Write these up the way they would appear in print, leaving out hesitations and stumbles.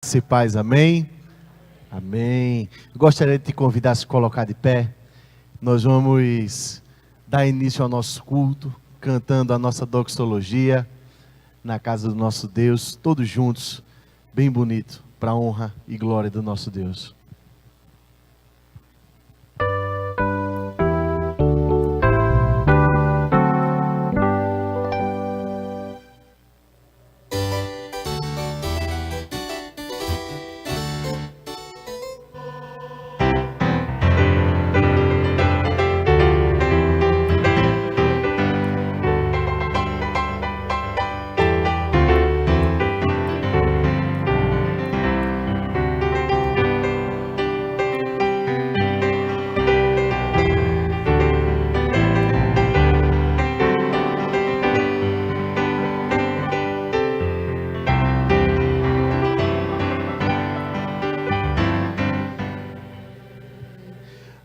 Graça e paz, amém? Amém. Eu gostaria de te convidar a se colocar de pé. Nós vamos dar início ao nosso culto, cantando a nossa doxologia na casa do nosso Deus, todos juntos, bem bonito, para a honra e glória do nosso Deus.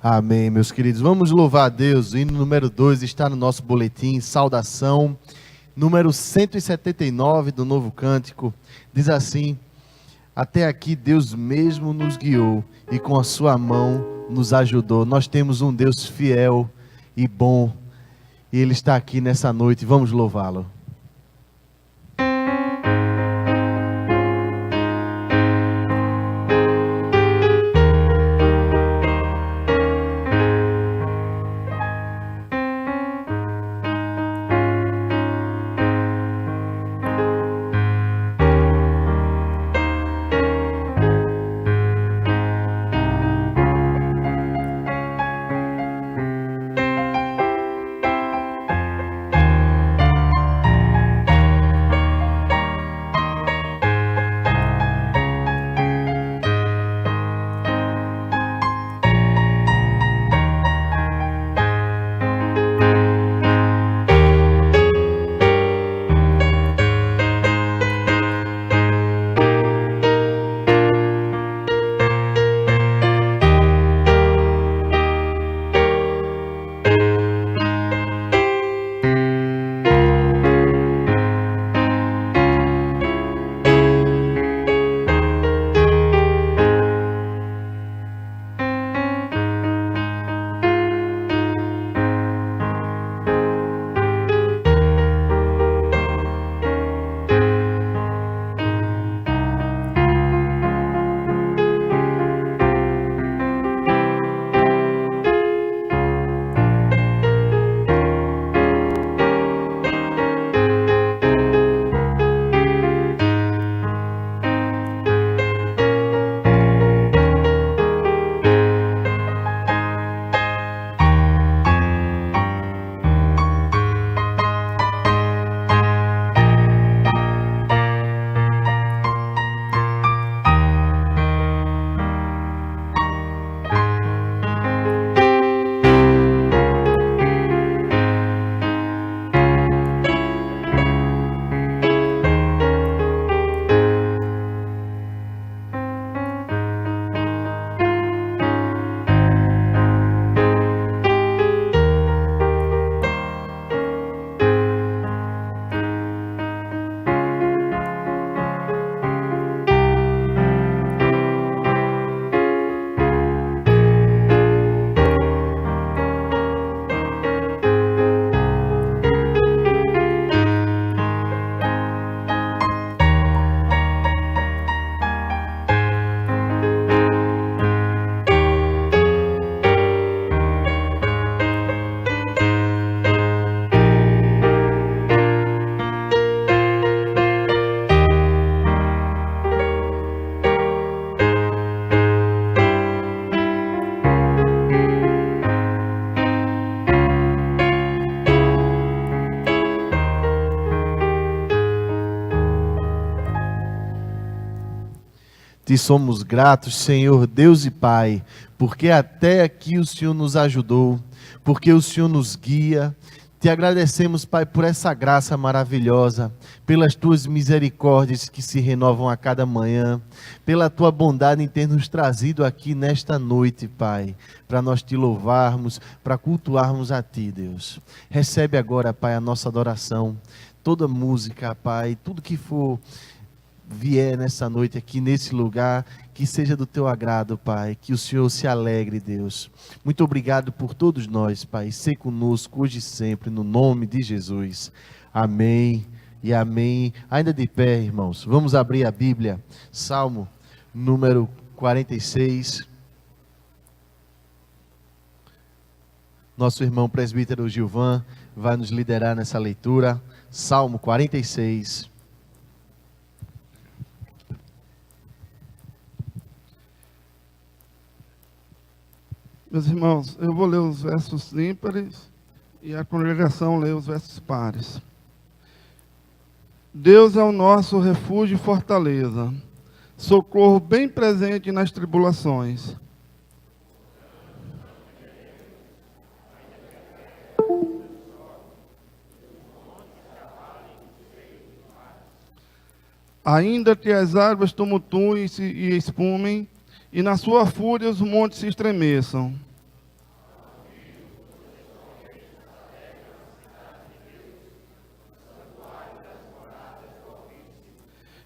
Amém, meus queridos. Vamos louvar a Deus. O hino número 2 está no nosso boletim, saudação, número 179 do Novo Cântico. Diz assim: até aqui Deus mesmo nos guiou e com a sua mão nos ajudou. Nós temos um Deus fiel e bom, e Ele está aqui nessa noite. Vamos louvá-lo. Te somos gratos, Senhor, Deus e Pai, porque até aqui o Senhor nos ajudou, porque o Senhor nos guia. Te agradecemos, Pai, por essa graça maravilhosa, pelas Tuas misericórdias que se renovam a cada manhã, pela Tua bondade em ter nos trazido aqui nesta noite, Pai, para nós Te louvarmos, para cultuarmos a Ti, Deus. Recebe agora, Pai, a nossa adoração, toda música, Pai, tudo que for vier nessa noite aqui, nesse lugar, que seja do teu agrado, Pai, que o Senhor se alegre, Deus. Muito obrigado por todos nós, Pai, ser conosco hoje e sempre, no nome de Jesus. Amém e amém. Ainda de pé, irmãos, vamos abrir a Bíblia, Salmo número 46. Nosso irmão presbítero Gilvan vai nos liderar nessa leitura, Salmo 46. Meus irmãos, eu vou ler os versos ímpares e a congregação lê os versos pares. Deus é o nosso refúgio e fortaleza, socorro bem presente nas tribulações. Ainda que as águas tumultuem e espumem, e na sua fúria os montes se estremeçam.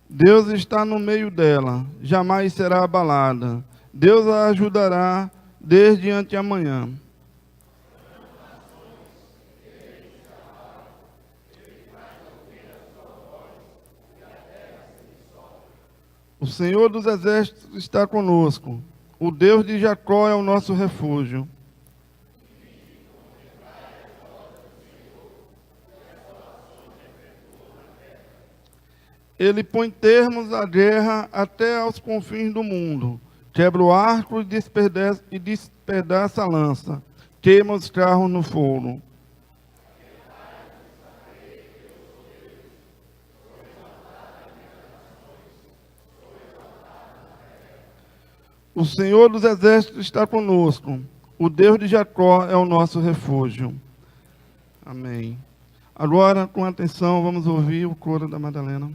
Deus está no meio dela, jamais será abalada. Deus a ajudará desde anteamanhã. O Senhor dos Exércitos está conosco. O Deus de Jacó é o nosso refúgio. Ele põe termos à guerra até aos confins do mundo. Quebra o arco e despedaça a lança. Queima os carros no fogo. O Senhor dos Exércitos está conosco. O Deus de Jacó é o nosso refúgio. Amém. Agora, com atenção, vamos ouvir o coro da Madalena.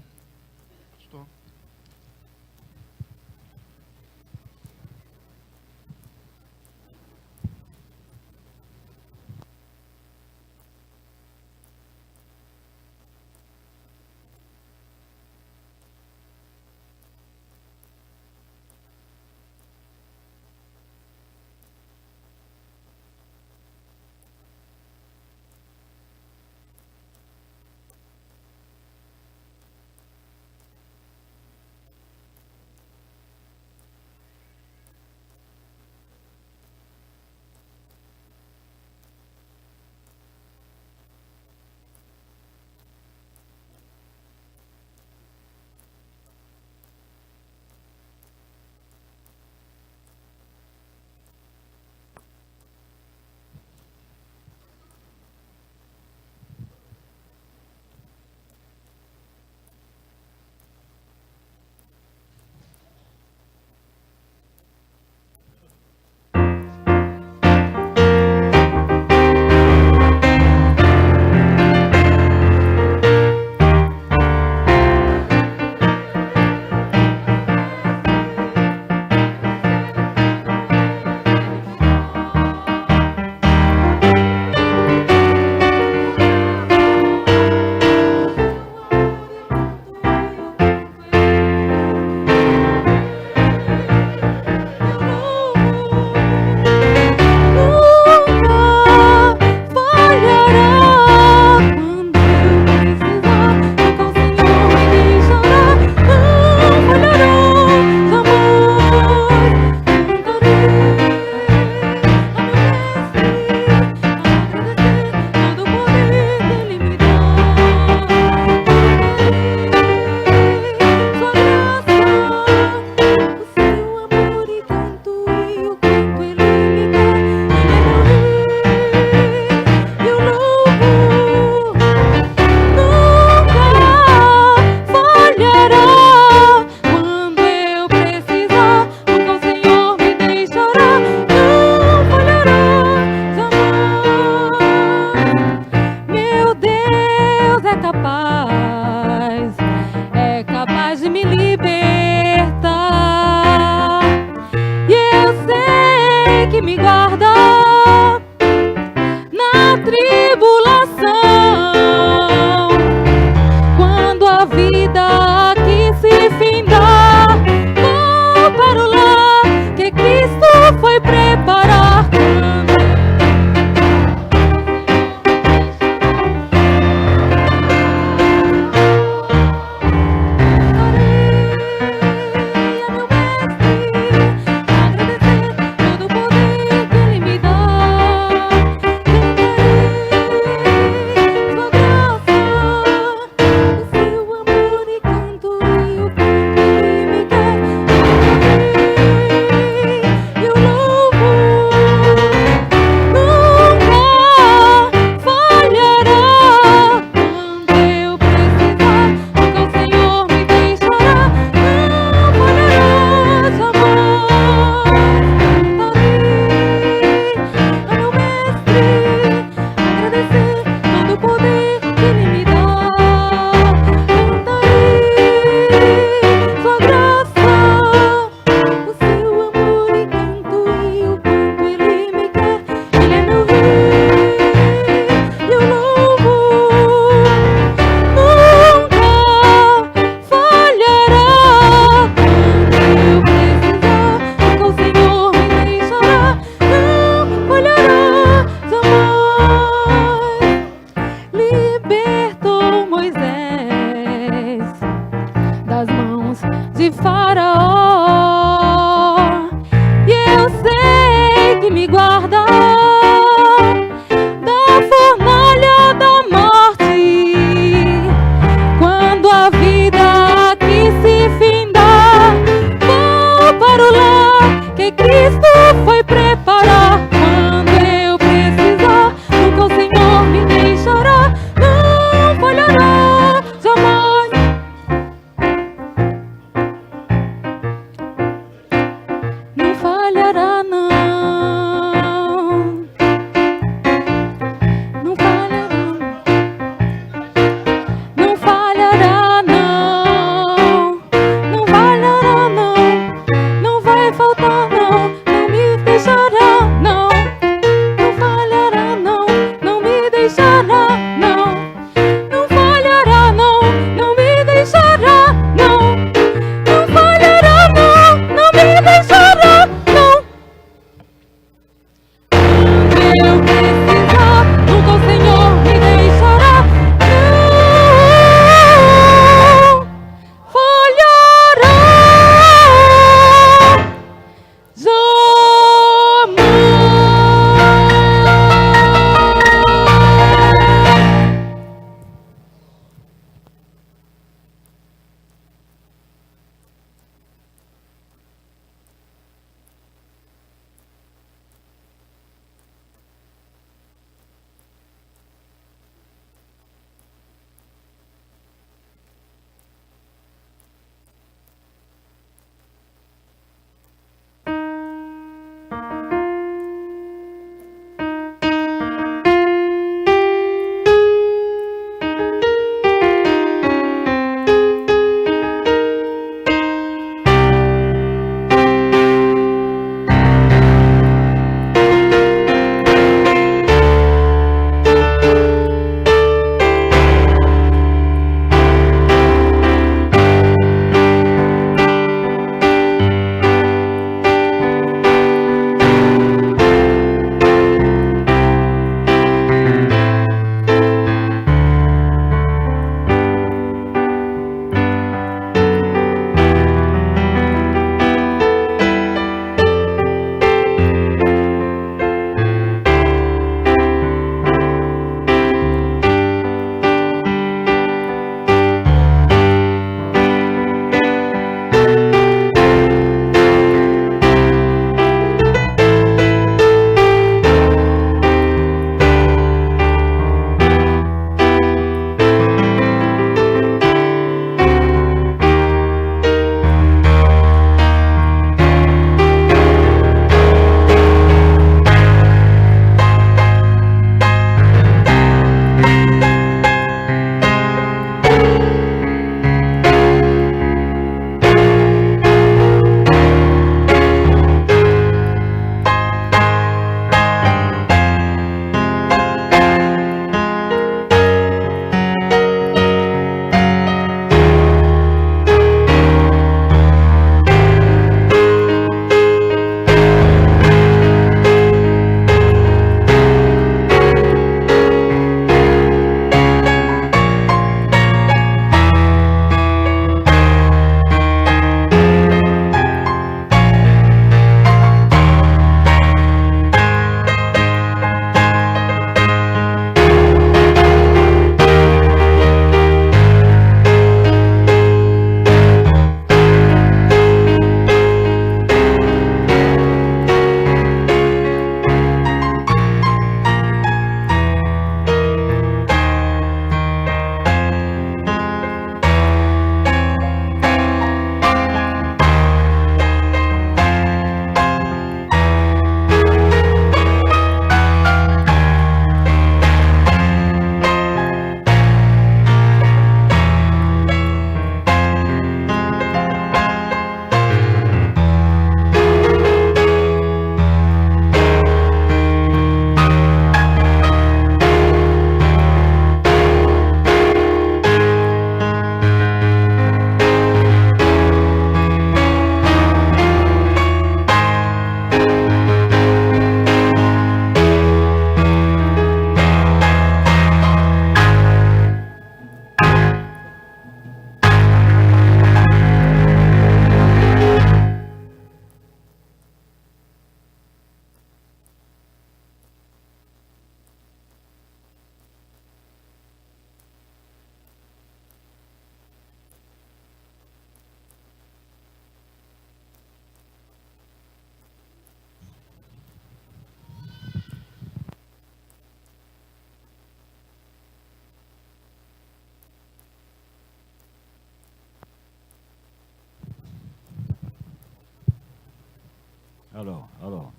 Alô, alô.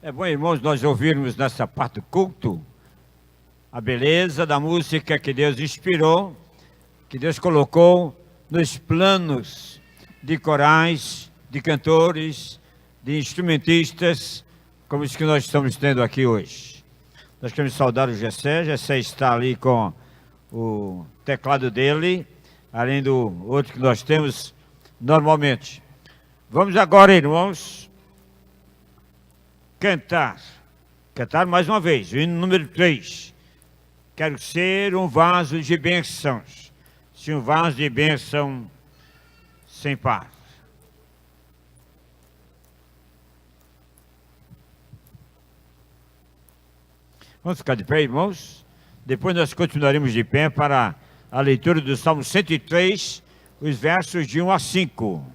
É bom, irmãos, nós ouvirmos nessa parte do culto a beleza da música que Deus inspirou, que Deus colocou nos planos de corais, de cantores, de instrumentistas, como os que nós estamos tendo aqui hoje. Nós queremos saudar o Gessé. Gessé está ali com o teclado dele, além do outro que nós temos normalmente. Vamos agora, irmãos, cantar mais uma vez, o hino número 3. Quero ser um vaso de bênçãos, se um vaso de bênção sem par. Vamos ficar de pé, irmãos? Depois nós continuaremos de pé para a leitura do Salmo 103, os versos de 1 a 5.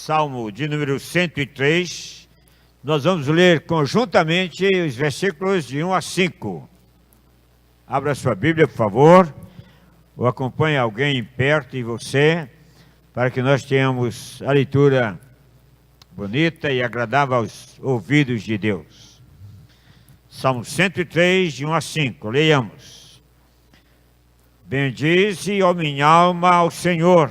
Salmo de número 103, nós vamos ler conjuntamente os versículos de 1 a 5. Abra sua Bíblia, por favor, ou acompanhe alguém perto de você, para que nós tenhamos a leitura bonita e agradável aos ouvidos de Deus. Salmo 103, de 1 a 5, leiamos. Bendize, ó minha alma, ao Senhor,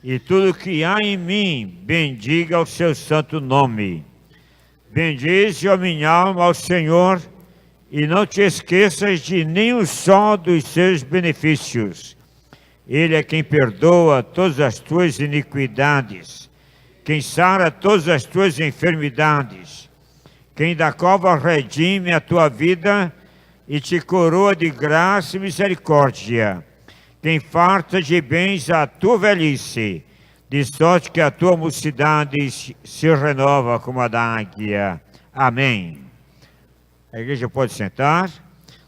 e tudo que há em mim, bendiga o seu santo nome. Bendize, ó minha alma, ao Senhor, e não te esqueças de nenhum só dos seus benefícios. Ele é quem perdoa todas as tuas iniquidades, quem sara todas as tuas enfermidades, quem da cova redime a tua vida, e te coroa de graça e misericórdia. Quem farta de bens a tua velhice, de sorte que a tua mocidade se renova como a da águia. Amém. A igreja pode sentar.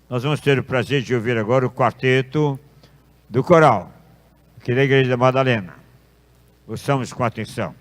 Nós vamos ter o prazer de ouvir agora o quarteto do coral, aqui da Igreja da Madalena. Ouçamos com atenção.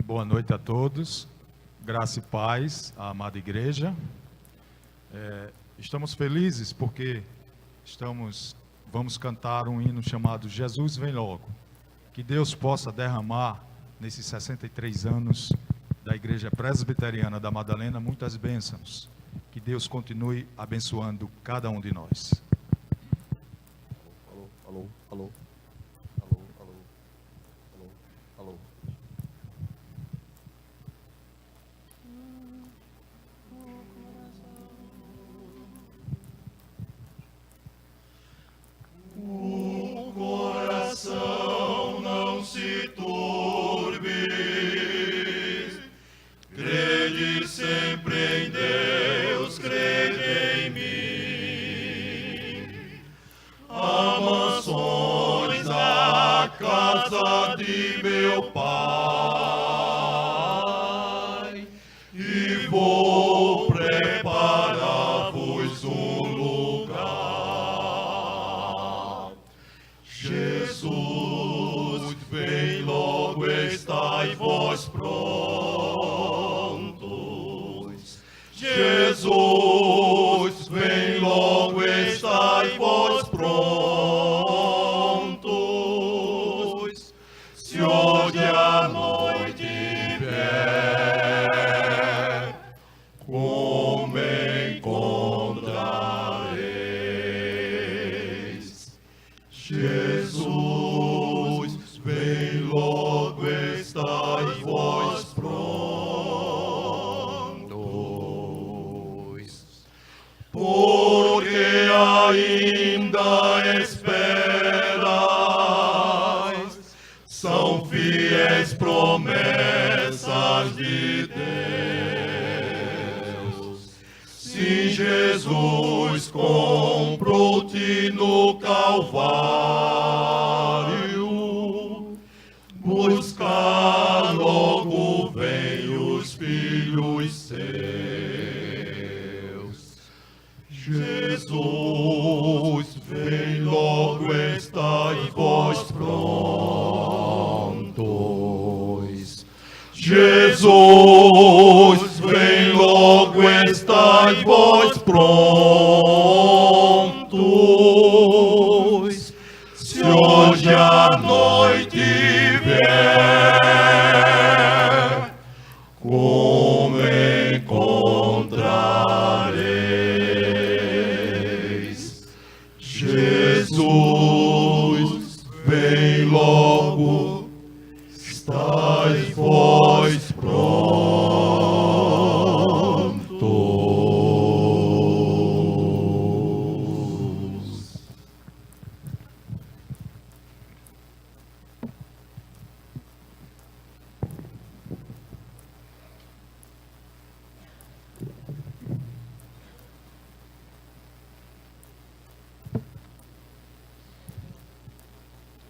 Boa noite a todos, graça e paz à amada igreja. Estamos felizes porque vamos cantar um hino chamado Jesus Vem Logo. Que Deus possa derramar nesses 63 anos da Igreja Presbiteriana da Madalena muitas bênçãos. Que Deus continue abençoando cada um de nós. Alô, alô, alô, alô, alô, alô, alô. O coração não se turbe, crede sempre em Deus, crede em mim. Há mansões na casa de meu Pai, e vou preparar-vos um lugar. Jesus, vem logo, estai vós prontos. Jesus, vem logo, estai vós prontos. Se hoje a noite vier, como encontrareis? Jesus, vem logo, estai vós prontos. Porque ainda esperais, são fiéis promessas de Deus. Se Jesus comprou-te no Calvário, buscar logo vem os filhos seus. Jesus, vem logo, estai vós prontos. Jesus, vem logo, estai vós prontos. Se hoje a noite vier, como encontrareis? Jesus, vem logo, estais vós prontos.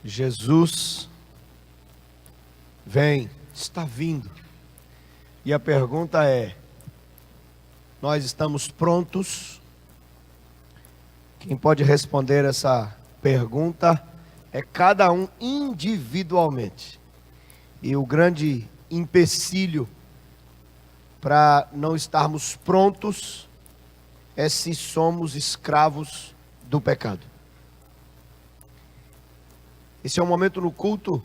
Jesus vem, está vindo. E a pergunta é: nós estamos prontos? Quem pode responder essa pergunta é cada um individualmente. E o grande empecilho para não estarmos prontos é se somos escravos do pecado. Esse é um momento no culto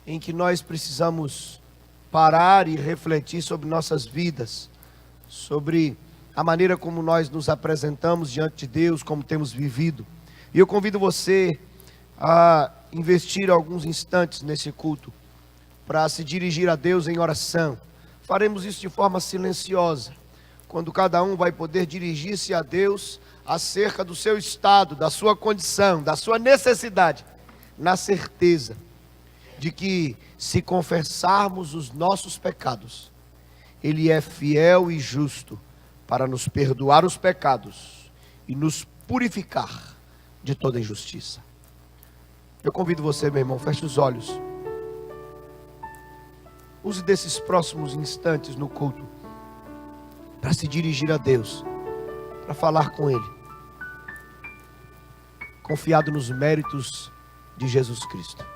em que nós precisamos parar e refletir sobre nossas vidas, sobre a maneira como nós nos apresentamos diante de Deus, como temos vivido. E eu convido você a investir alguns instantes nesse culto, para se dirigir a Deus em oração. Faremos isso de forma silenciosa, quando cada um vai poder dirigir-se a Deus acerca do seu estado, da sua condição, da sua necessidade, na certeza de que, se confessarmos os nossos pecados, Ele é fiel e justo para nos perdoar os pecados e nos purificar de toda injustiça. Eu convido você, meu irmão, feche os olhos. Use desses próximos instantes no culto para se dirigir a Deus, para falar com Ele, confiado nos méritos de Jesus Cristo.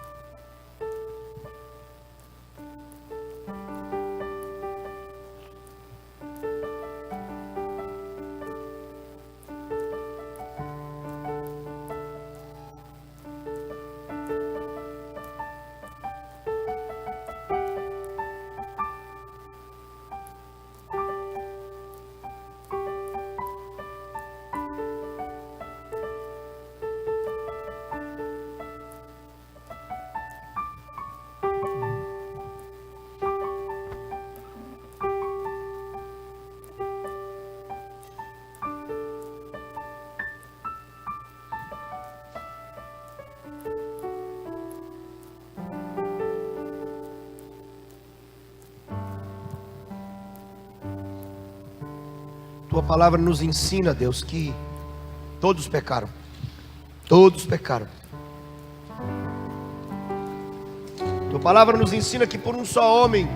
Tua palavra nos ensina, Deus, que todos pecaram. Todos pecaram. Tua palavra nos ensina que por um só homem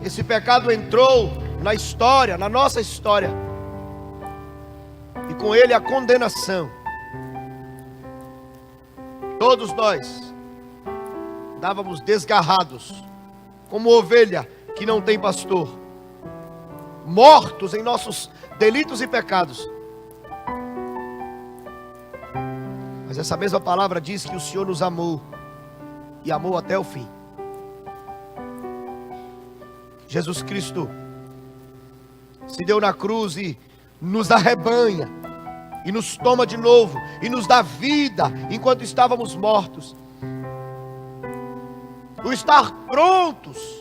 esse pecado entrou na história, na nossa história, e com ele a condenação. Todos nós andávamos desgarrados, como ovelha que não tem pastor, mortos em nossos delitos e pecados. Mas essa mesma palavra diz que o Senhor nos amou, e amou até o fim. Jesus Cristo se deu na cruz e nos arrebanha, e nos toma de novo, e nos dá vida enquanto estávamos mortos. O estar prontos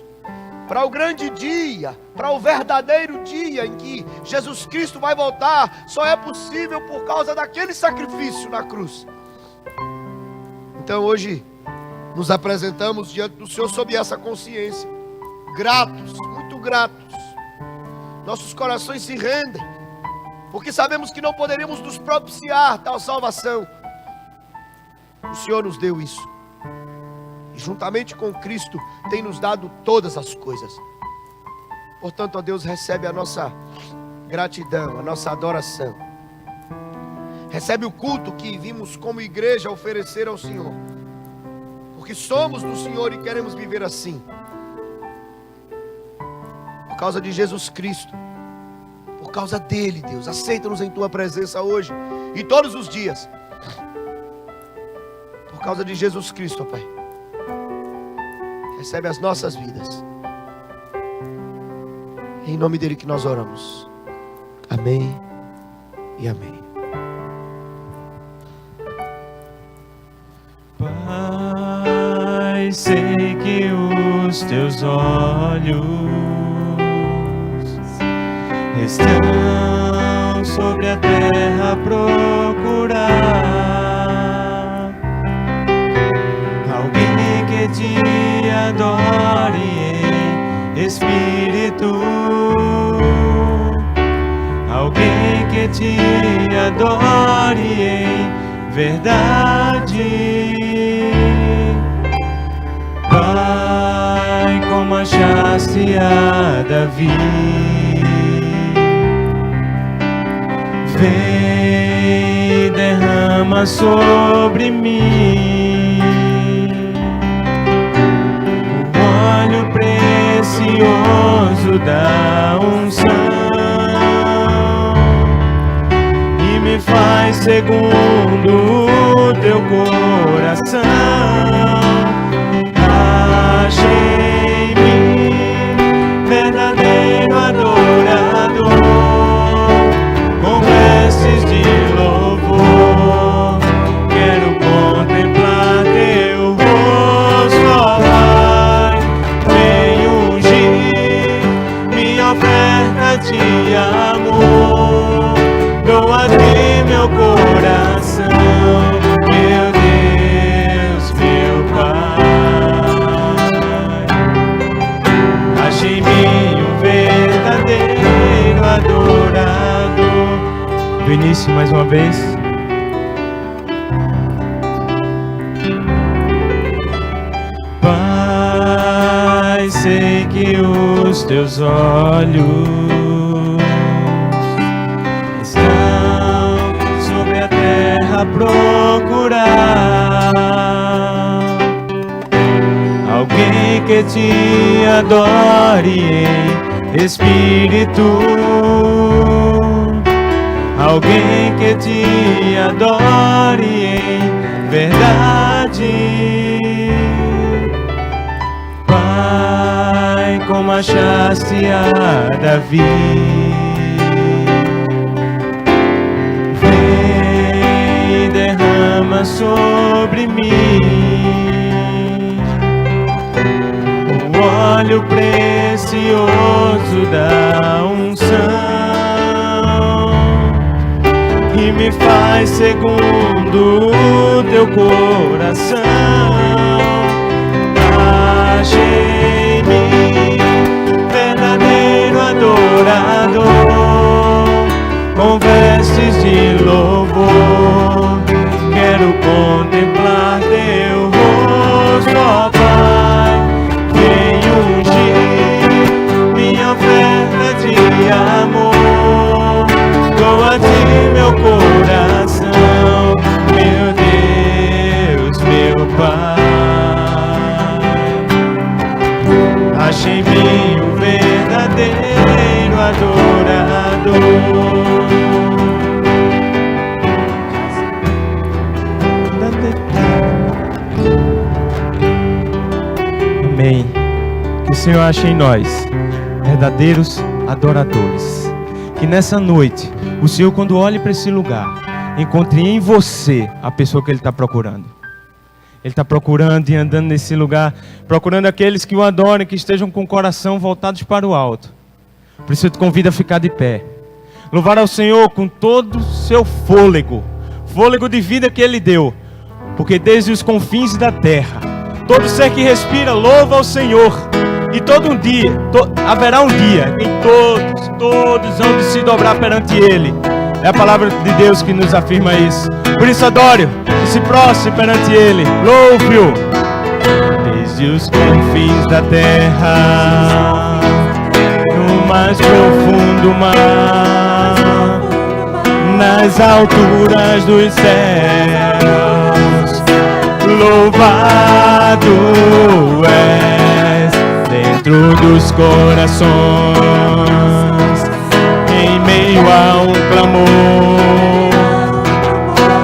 para o grande dia, para o verdadeiro dia em que Jesus Cristo vai voltar, só é possível por causa daquele sacrifício na cruz. Então hoje nos apresentamos diante do Senhor sob essa consciência, gratos, muito gratos. Nossos corações se rendem, porque sabemos que não poderíamos nos propiciar tal salvação. O Senhor nos deu isso, e juntamente com Cristo tem nos dado todas as coisas. Portanto, ó Deus, recebe a nossa gratidão, a nossa adoração. Recebe o culto que vimos como igreja oferecer ao Senhor, porque somos do Senhor e queremos viver assim, por causa de Jesus Cristo, por causa dele. Deus, aceita-nos em tua presença hoje e todos os dias, por causa de Jesus Cristo, ó Pai. Recebe as nossas vidas, em nome dele que nós oramos. Amém e amém. Pai, sei que os teus olhos estão sobre a terra a procurar alguém que te adore em espírito, alguém que te adore em verdade. Pai, como achaste a Davi, vem e derrama sobre mim o óleo precioso da unção e me faz segundo o teu coração. Achei-me verdadeiro adorador, com vestes de louvor. Quero contemplar teu rosto, ó Pai. Vem ungir minha oferta de amor. Dou a ti meu coração, meu Deus, meu Pai. Achei-me um verdadeiro adorador. Do início, mais uma vez. Pai, sei que os teus olhos estão sobre a terra a procurar alguém que te adore em espírito, alguém que te adore em verdade. Pai, como achaste a Davi, vem e derrama sobre mim o óleo precioso da unção, e me faz segundo o teu coração. Achei-me verdadeiro adorador, com vestes de louvor. Quero contemplar teu rosto, ó Pai. Vem ungir minha oferta de amor. Dou a ti meu coração, meu Deus, meu Pai. Achei-me um verdadeiro adorador. Amém. Que o Senhor ache em nós verdadeiros adoradores. Que nessa noite o Senhor, quando olhe para esse lugar, encontre em você a pessoa que Ele está procurando. Ele está procurando e andando nesse lugar, procurando aqueles que o adorem, que estejam com o coração voltados para o alto. Por isso eu te convido a ficar de pé. Louvar ao Senhor com todo o seu fôlego, fôlego de vida que Ele deu. Porque desde os confins da terra, todo ser que respira louva ao Senhor. E todo um dia, haverá um dia em todos hão de se dobrar perante Ele. É a palavra de Deus que nos afirma isso. Por isso adore-o e se prostre perante Ele. Louve-o. Desde os confins da terra, no mais profundo mar, nas alturas dos céus, louvado és dentro dos corações, em meio a um clamor,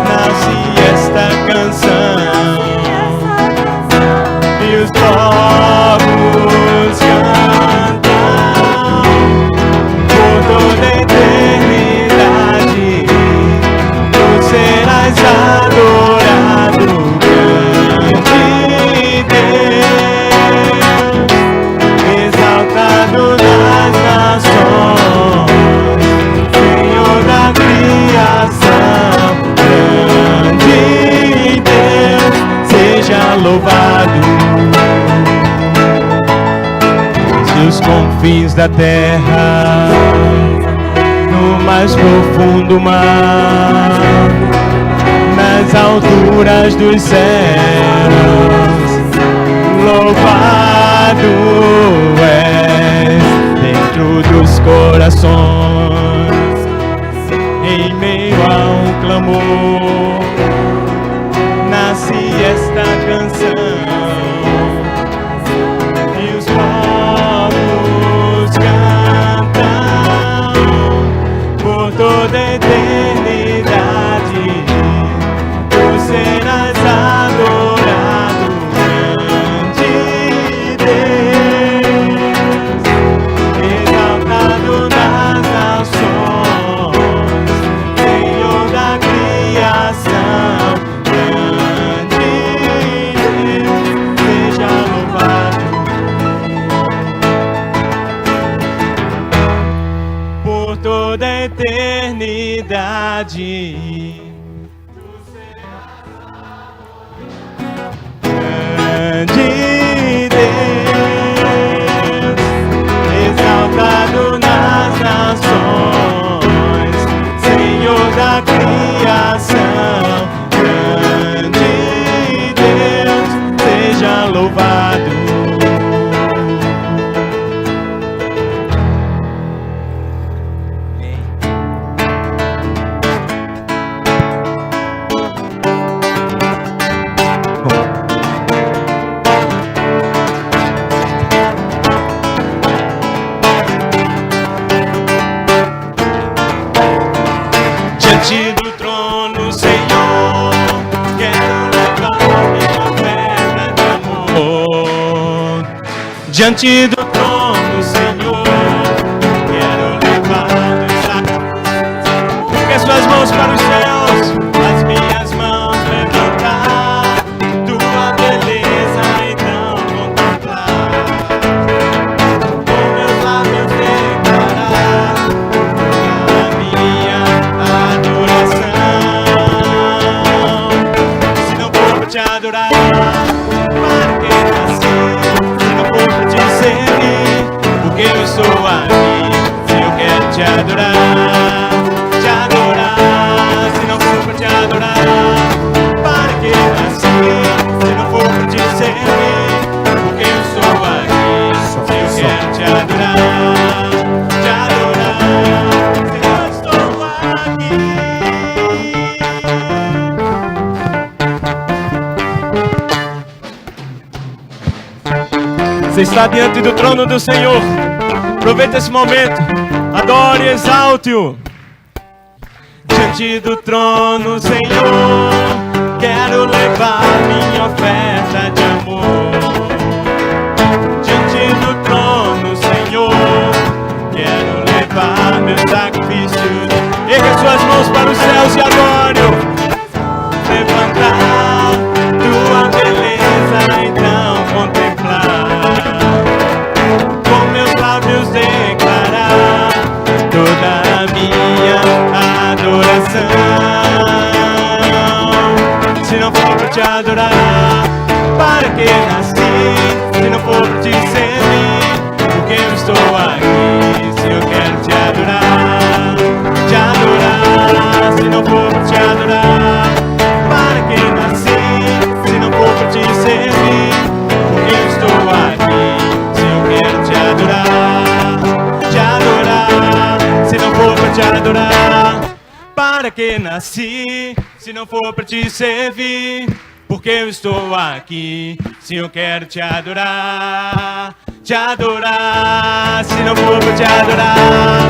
nasce esta canção, e os povos cantam por toda a eternidade. Tu serás adorado, grande Deus, exaltado nas nações, Senhor da criação, grande Deus, seja louvado. Desde os confins da terra, no mais profundo mar, nas alturas dos céus, louvado és dentro dos corações, em meio a um clamor, nasce esta canção, e os povos cantam por toda a eternidade. Tu serás adorado, grande eternidade. Grande Deus, exaltado nas nações, Senhor da criação. Grande Deus, seja louvado. Diante do trono, Senhor, quero levar minha oferta de amor. Diante do trono, Senhor, quero levar meus sacrifícios. Ergue suas mãos para os céus, as minhas mãos levantar, tua beleza então contemplar. Com meus lábios declarar a minha adoração. Se não for pra te adorar, para que nasci? Se não for pra te servir, porque eu estou aqui. Se eu quero te adorar, te adorar. Se não for pra te adorar, para que nasci? Se não for pra te servir, porque eu estou aqui. Se eu quero te adorar, te adorar. Se eu estou aqui. Você está diante do trono do Senhor. Aproveita esse momento. Adore e exalte-o. Diante do trono, Senhor, quero levar minha oferta de amor. Diante do trono, Senhor, quero levar meus sacrifícios. Erga suas mãos para os céus e adore-o. Levantar tua beleza, então contemplar. Com meus lábios declarar toda a minha adoração. Se não for pra te adorar, para que nasci? Se não for pra te servir, porque eu estou aqui. Se eu quero te adorar, te adorar. Se não for pra te adorar, para que nasci? Se não for pra te servir, porque eu estou aqui. Se eu quero te adorar, te adorar. Se não for pra te adorar, para que nasci? Se não for pra te servir, porque eu estou aqui. Se eu quero te adorar, te adorar. Se não for pra te adorar,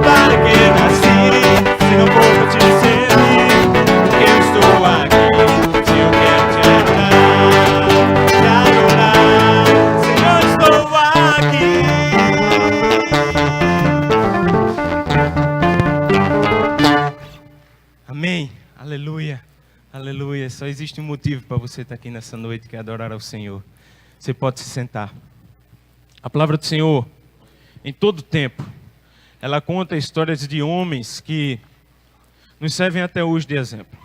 para que nasci? Se não for pra te servir, porque eu estou aqui. Se eu quero te adorar, te adorar. Se eu estou aqui. Amém. Aleluia. Aleluia. Só existe um motivo para você estar aqui nessa noite, que é adorar ao Senhor. Você pode se sentar. A palavra do Senhor, em todo tempo, ela conta histórias de homens que nos servem até hoje de exemplo.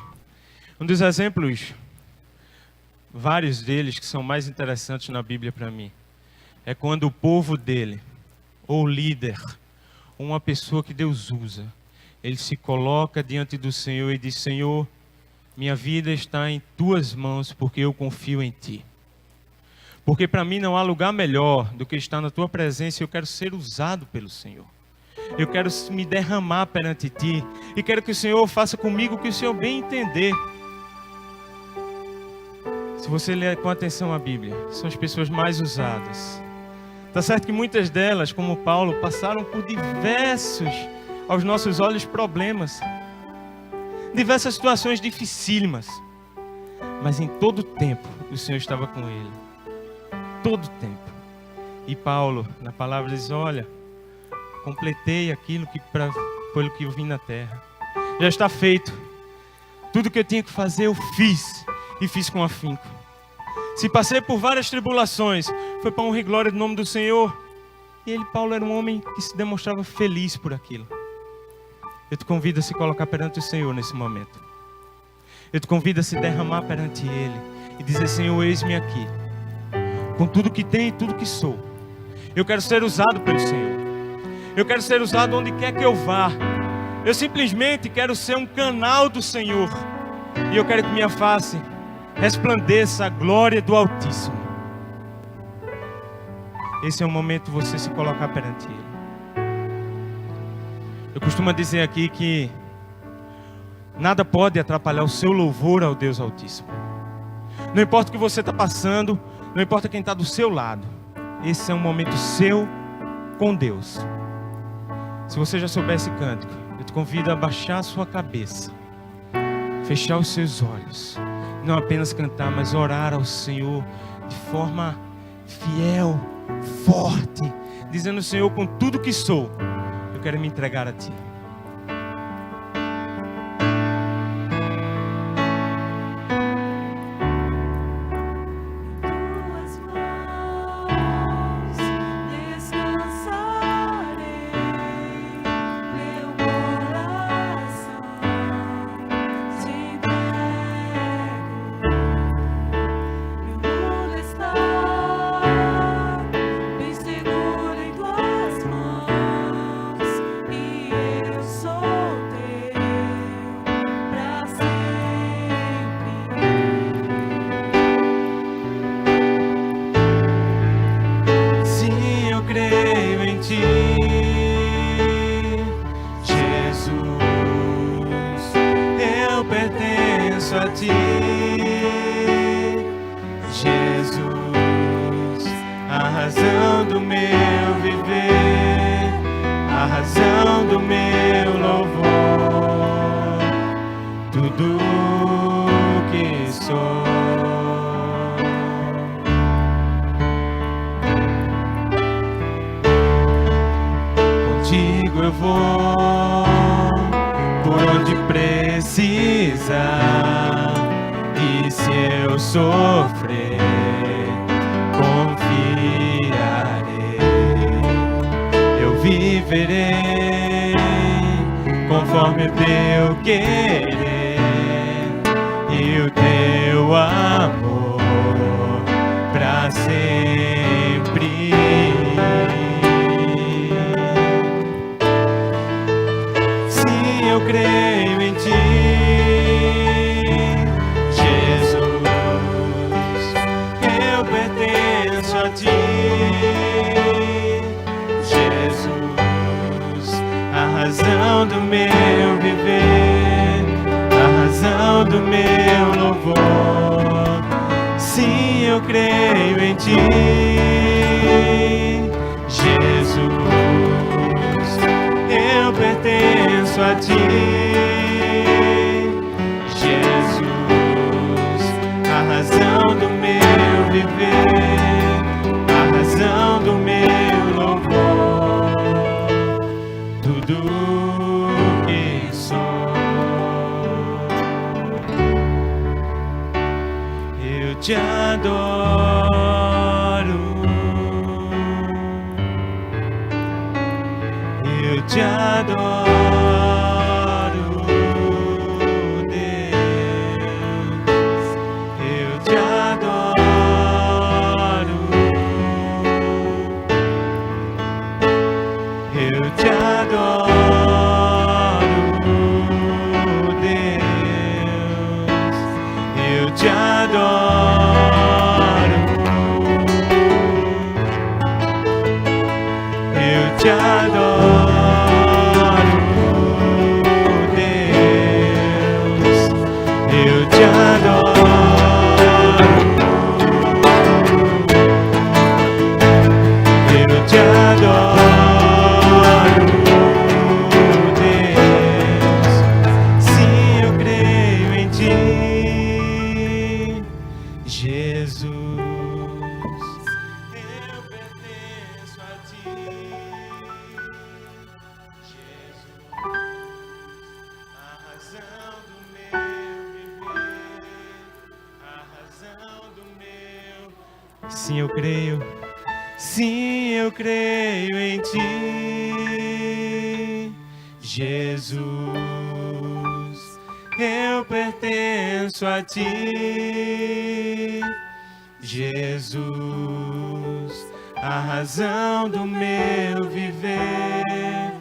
Um dos exemplos, vários deles que são mais interessantes na Bíblia para mim, é quando o povo dele, ou líder, ou uma pessoa que Deus usa, ele se coloca diante do Senhor e diz: Senhor, minha vida está em tuas mãos porque eu confio em ti. Porque para mim não há lugar melhor do que estar na tua presença e eu quero ser usado pelo Senhor. Eu quero me derramar perante ti e quero que o Senhor faça comigo o que o Senhor bem entender. Se você ler com atenção a Bíblia, são as pessoas mais usadas. Está certo que muitas delas, como Paulo, passaram por diversos, aos nossos olhos, problemas. Diversas situações dificílimas. Mas em todo tempo, o Senhor estava com ele. Todo tempo. E Paulo, na palavra, diz: olha, completei aquilo pelo que eu vim na terra. Já está feito. Tudo que eu tinha que fazer, eu fiz. E fiz com afinco. Se passei por várias tribulações, foi para honra e glória do nome do Senhor. E ele, Paulo, era um homem que se demonstrava feliz por aquilo. Eu te convido a se colocar perante o Senhor nesse momento. Eu te convido a se derramar perante Ele e dizer: Senhor, eis-me aqui, com tudo que tenho e tudo que sou. Eu quero ser usado pelo Senhor. Eu quero ser usado onde quer que eu vá. Eu simplesmente quero ser um canal do Senhor. E eu quero que minha face resplandeça a glória do Altíssimo. Esse é o momento de você se colocar perante Ele. Eu costumo dizer aqui que nada pode atrapalhar o seu louvor ao Deus Altíssimo. Não importa o que você está passando, não importa quem está do seu lado. Esse é um momento seu com Deus. Se você já souber esse cântico, eu te convido a baixar a sua cabeça, fechar os seus olhos, não apenas cantar, mas orar ao Senhor de forma fiel, forte, dizendo: Senhor, com tudo que sou, eu quero me entregar a Ti. Sim, eu creio. Sim, eu creio em Ti, Jesus, eu pertenço a ti. Jesus, a razão do meu viver,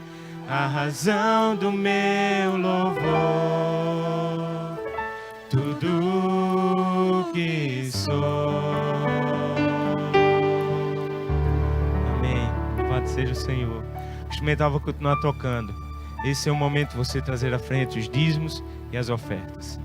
a razão do meu louvor, tudo que sou. Amém. Louvado seja o Senhor. O instrumental vai continuar tocando. Esse é o momento de você trazer à frente os dízimos e as ofertas.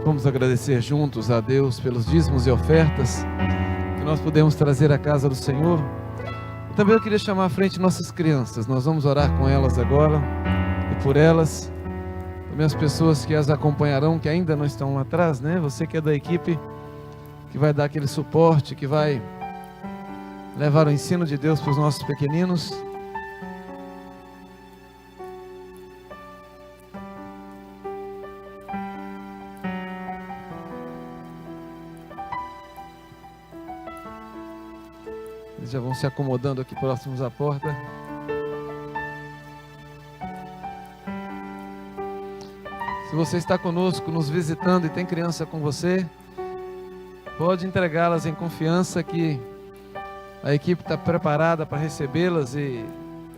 Vamos agradecer juntos a Deus pelos dízimos e ofertas que nós podemos trazer à casa do Senhor. Também eu queria chamar à frente nossas crianças. Nós vamos orar com elas agora e por elas. Também as pessoas que as acompanharão, que ainda não estão lá atrás, né? Você que é da equipe, que vai dar aquele suporte, que vai levar o ensino de Deus para os nossos pequeninos. Eles já vão se acomodando aqui próximos à porta. Se você está conosco, nos visitando e tem criança com você, pode entregá-las em confiança que a equipe está preparada para recebê-las e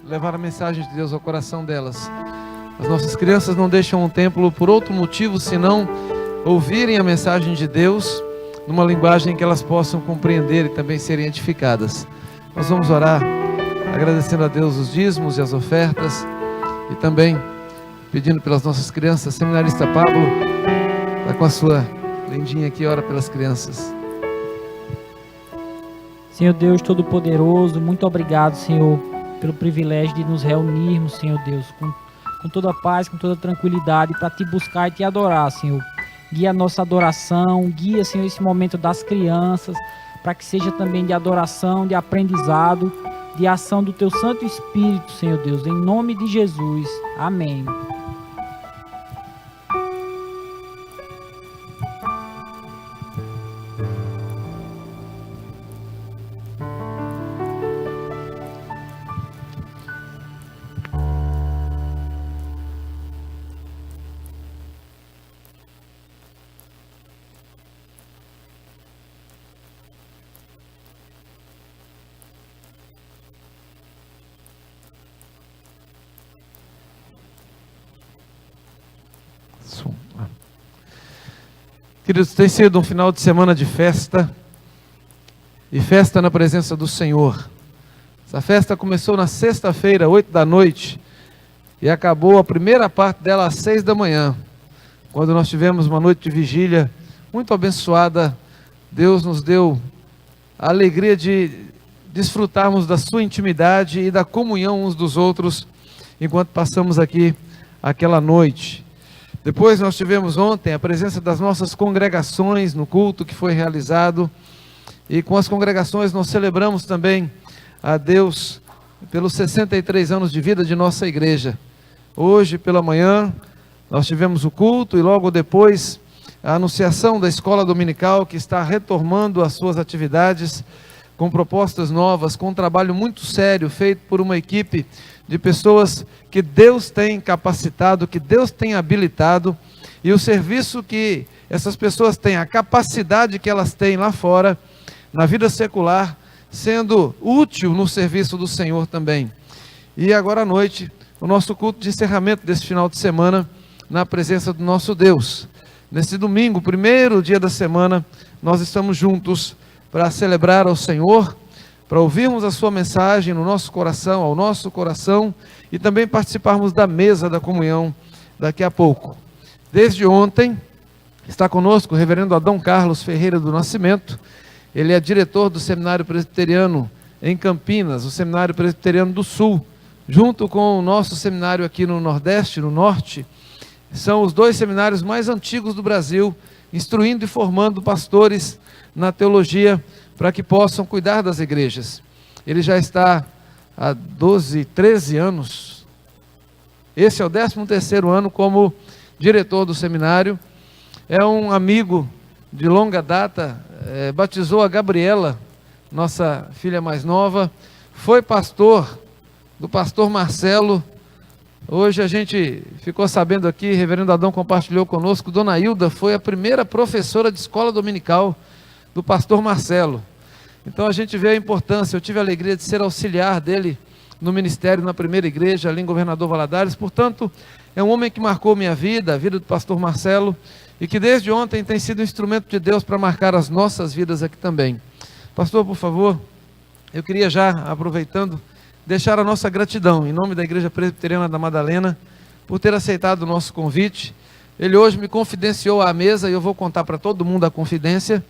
levar a mensagem de Deus ao coração delas. As nossas crianças não deixam o templo por outro motivo, senão ouvirem a mensagem de Deus numa linguagem que elas possam compreender e também serem edificadas. Nós vamos orar agradecendo a Deus os dízimos e as ofertas e também pedindo pelas nossas crianças. Seminarista Pablo está com a sua lindinha aqui, ora pelas crianças. Senhor Deus Todo-Poderoso, muito obrigado, Senhor, pelo privilégio de nos reunirmos, Senhor Deus, com toda a paz, com toda a tranquilidade, para te buscar e te adorar, Senhor. Guia a nossa adoração, guia, Senhor, esse momento das crianças, para que seja também de adoração, de aprendizado, de ação do Teu Santo Espírito, Senhor Deus, em nome de Jesus. Amém. Queridos, tem sido um final de semana de festa, e festa na presença do Senhor. Essa festa começou na sexta-feira, 8 da noite, e acabou a primeira parte dela às 6 da manhã, quando nós tivemos uma noite de vigília muito abençoada. Deus nos deu a alegria de desfrutarmos da sua intimidade e da comunhão uns dos outros, enquanto passamos aqui aquela noite. Depois nós tivemos ontem a presença das nossas congregações no culto que foi realizado. E com as congregações nós celebramos também a Deus pelos 63 anos de vida de nossa igreja. Hoje pela manhã nós tivemos o culto e logo depois a anunciação da escola dominical, que está retomando as suas atividades com propostas novas, com um trabalho muito sério feito por uma equipe de pessoas que Deus tem capacitado, que Deus tem habilitado, e o serviço que essas pessoas têm, a capacidade que elas têm lá fora, na vida secular, sendo útil no serviço do Senhor também. E agora à noite, o nosso culto de encerramento desse final de semana, na presença do nosso Deus. Nesse domingo, primeiro dia da semana, nós estamos juntos para celebrar ao Senhor, para ouvirmos a sua mensagem no nosso coração, ao nosso coração, e também participarmos da mesa da comunhão daqui a pouco. Desde ontem, está conosco o reverendo Adão Carlos Ferreira do Nascimento. Ele é diretor do Seminário Presbiteriano em Campinas, o Seminário Presbiteriano do Sul, junto com o nosso seminário aqui no Nordeste, no Norte. São os dois seminários mais antigos do Brasil, instruindo e formando pastores na teologia, para que possam cuidar das igrejas. Ele já está há 12, 13 anos, esse é o 13º ano como diretor do seminário. É um amigo de longa data, batizou a Gabriela, nossa filha mais nova, foi pastor do pastor Marcelo. Hoje a gente ficou sabendo aqui, reverendo Adão compartilhou conosco, Dona Hilda foi a primeira professora de escola dominical do pastor Marcelo. Então a gente vê a importância. Eu tive a alegria de ser auxiliar dele no ministério na primeira igreja, ali em Governador Valadares. Portanto, é um homem que marcou minha vida, a vida do pastor Marcelo, e que desde ontem tem sido um instrumento de Deus para marcar as nossas vidas aqui também. Pastor, por favor, eu queria já, aproveitando, deixar a nossa gratidão, em nome da Igreja Presbiteriana da Madalena, por ter aceitado o nosso convite. Ele hoje me confidenciou à mesa, e eu vou contar para todo mundo a confidência,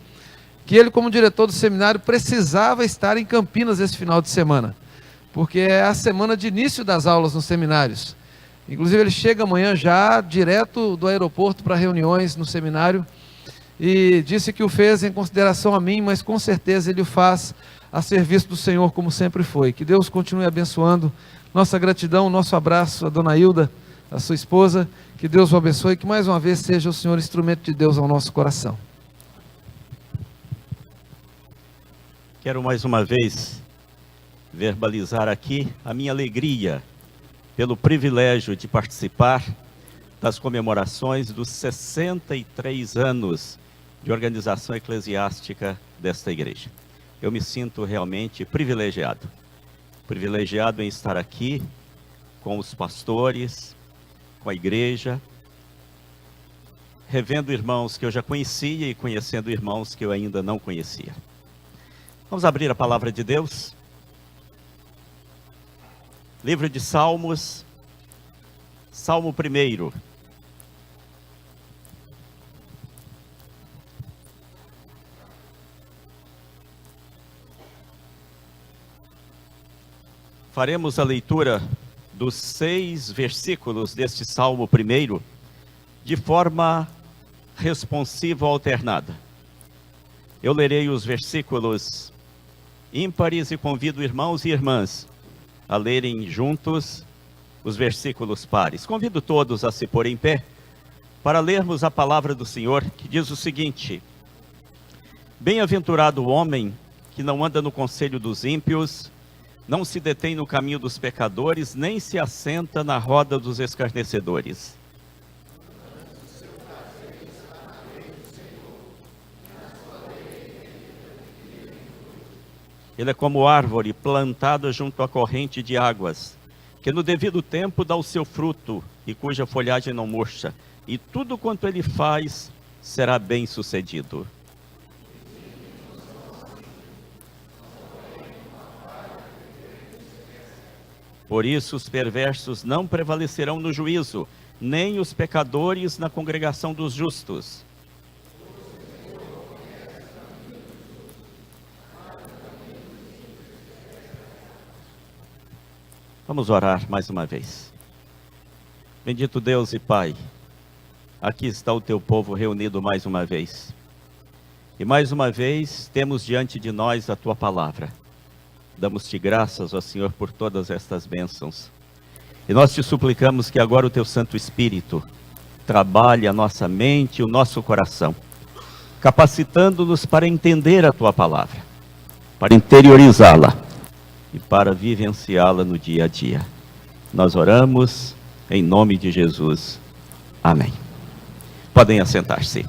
que ele, como diretor do seminário, precisava estar em Campinas esse final de semana, porque é a semana de início das aulas nos seminários. Inclusive ele chega amanhã já, direto do aeroporto para reuniões no seminário, e disse que o fez em consideração a mim, mas com certeza ele o faz a serviço do Senhor, como sempre foi. Que Deus continue abençoando. Nossa gratidão, nosso abraço a Dona Hilda, a sua esposa. Que Deus o abençoe e que mais uma vez seja o Senhor instrumento de Deus ao nosso coração. Quero mais uma vez verbalizar aqui a minha alegria pelo privilégio de participar das comemorações dos 63 anos de organização eclesiástica desta igreja. Eu me sinto realmente privilegiado em estar aqui com os pastores, com a igreja, revendo irmãos que eu já conhecia e conhecendo irmãos que eu ainda não conhecia. Vamos abrir a palavra de Deus. Livro de Salmos, Salmo 1. Faremos a leitura dos 6 versículos deste Salmo 1 de forma responsiva alternada. Eu lerei os versículos ímpares e convido irmãos e irmãs a lerem juntos os versículos pares. Convido todos a se pôr em pé para lermos a palavra do Senhor, que diz o seguinte: Bem-aventurado o homem que não anda no conselho dos ímpios, não se detém no caminho dos pecadores, nem se assenta na roda dos escarnecedores. Ele é como árvore plantada junto à corrente de águas, que no devido tempo dá o seu fruto, e cuja folhagem não murcha, e tudo quanto ele faz será bem sucedido. Por isso os perversos não prevalecerão no juízo, nem os pecadores na congregação dos justos. Vamos orar mais uma vez. Bendito Deus e Pai, aqui está o teu povo reunido mais uma vez. E mais uma vez temos diante de nós a tua palavra. Damos-te graças, ó Senhor, por todas estas bênçãos. E nós te suplicamos que agora o teu Santo Espírito trabalhe a nossa mente e o nosso coração, capacitando-nos para entender a tua palavra, para interiorizá-la e para vivenciá-la no dia a dia. Nós oramos em nome de Jesus. Amém. Podem assentar-se.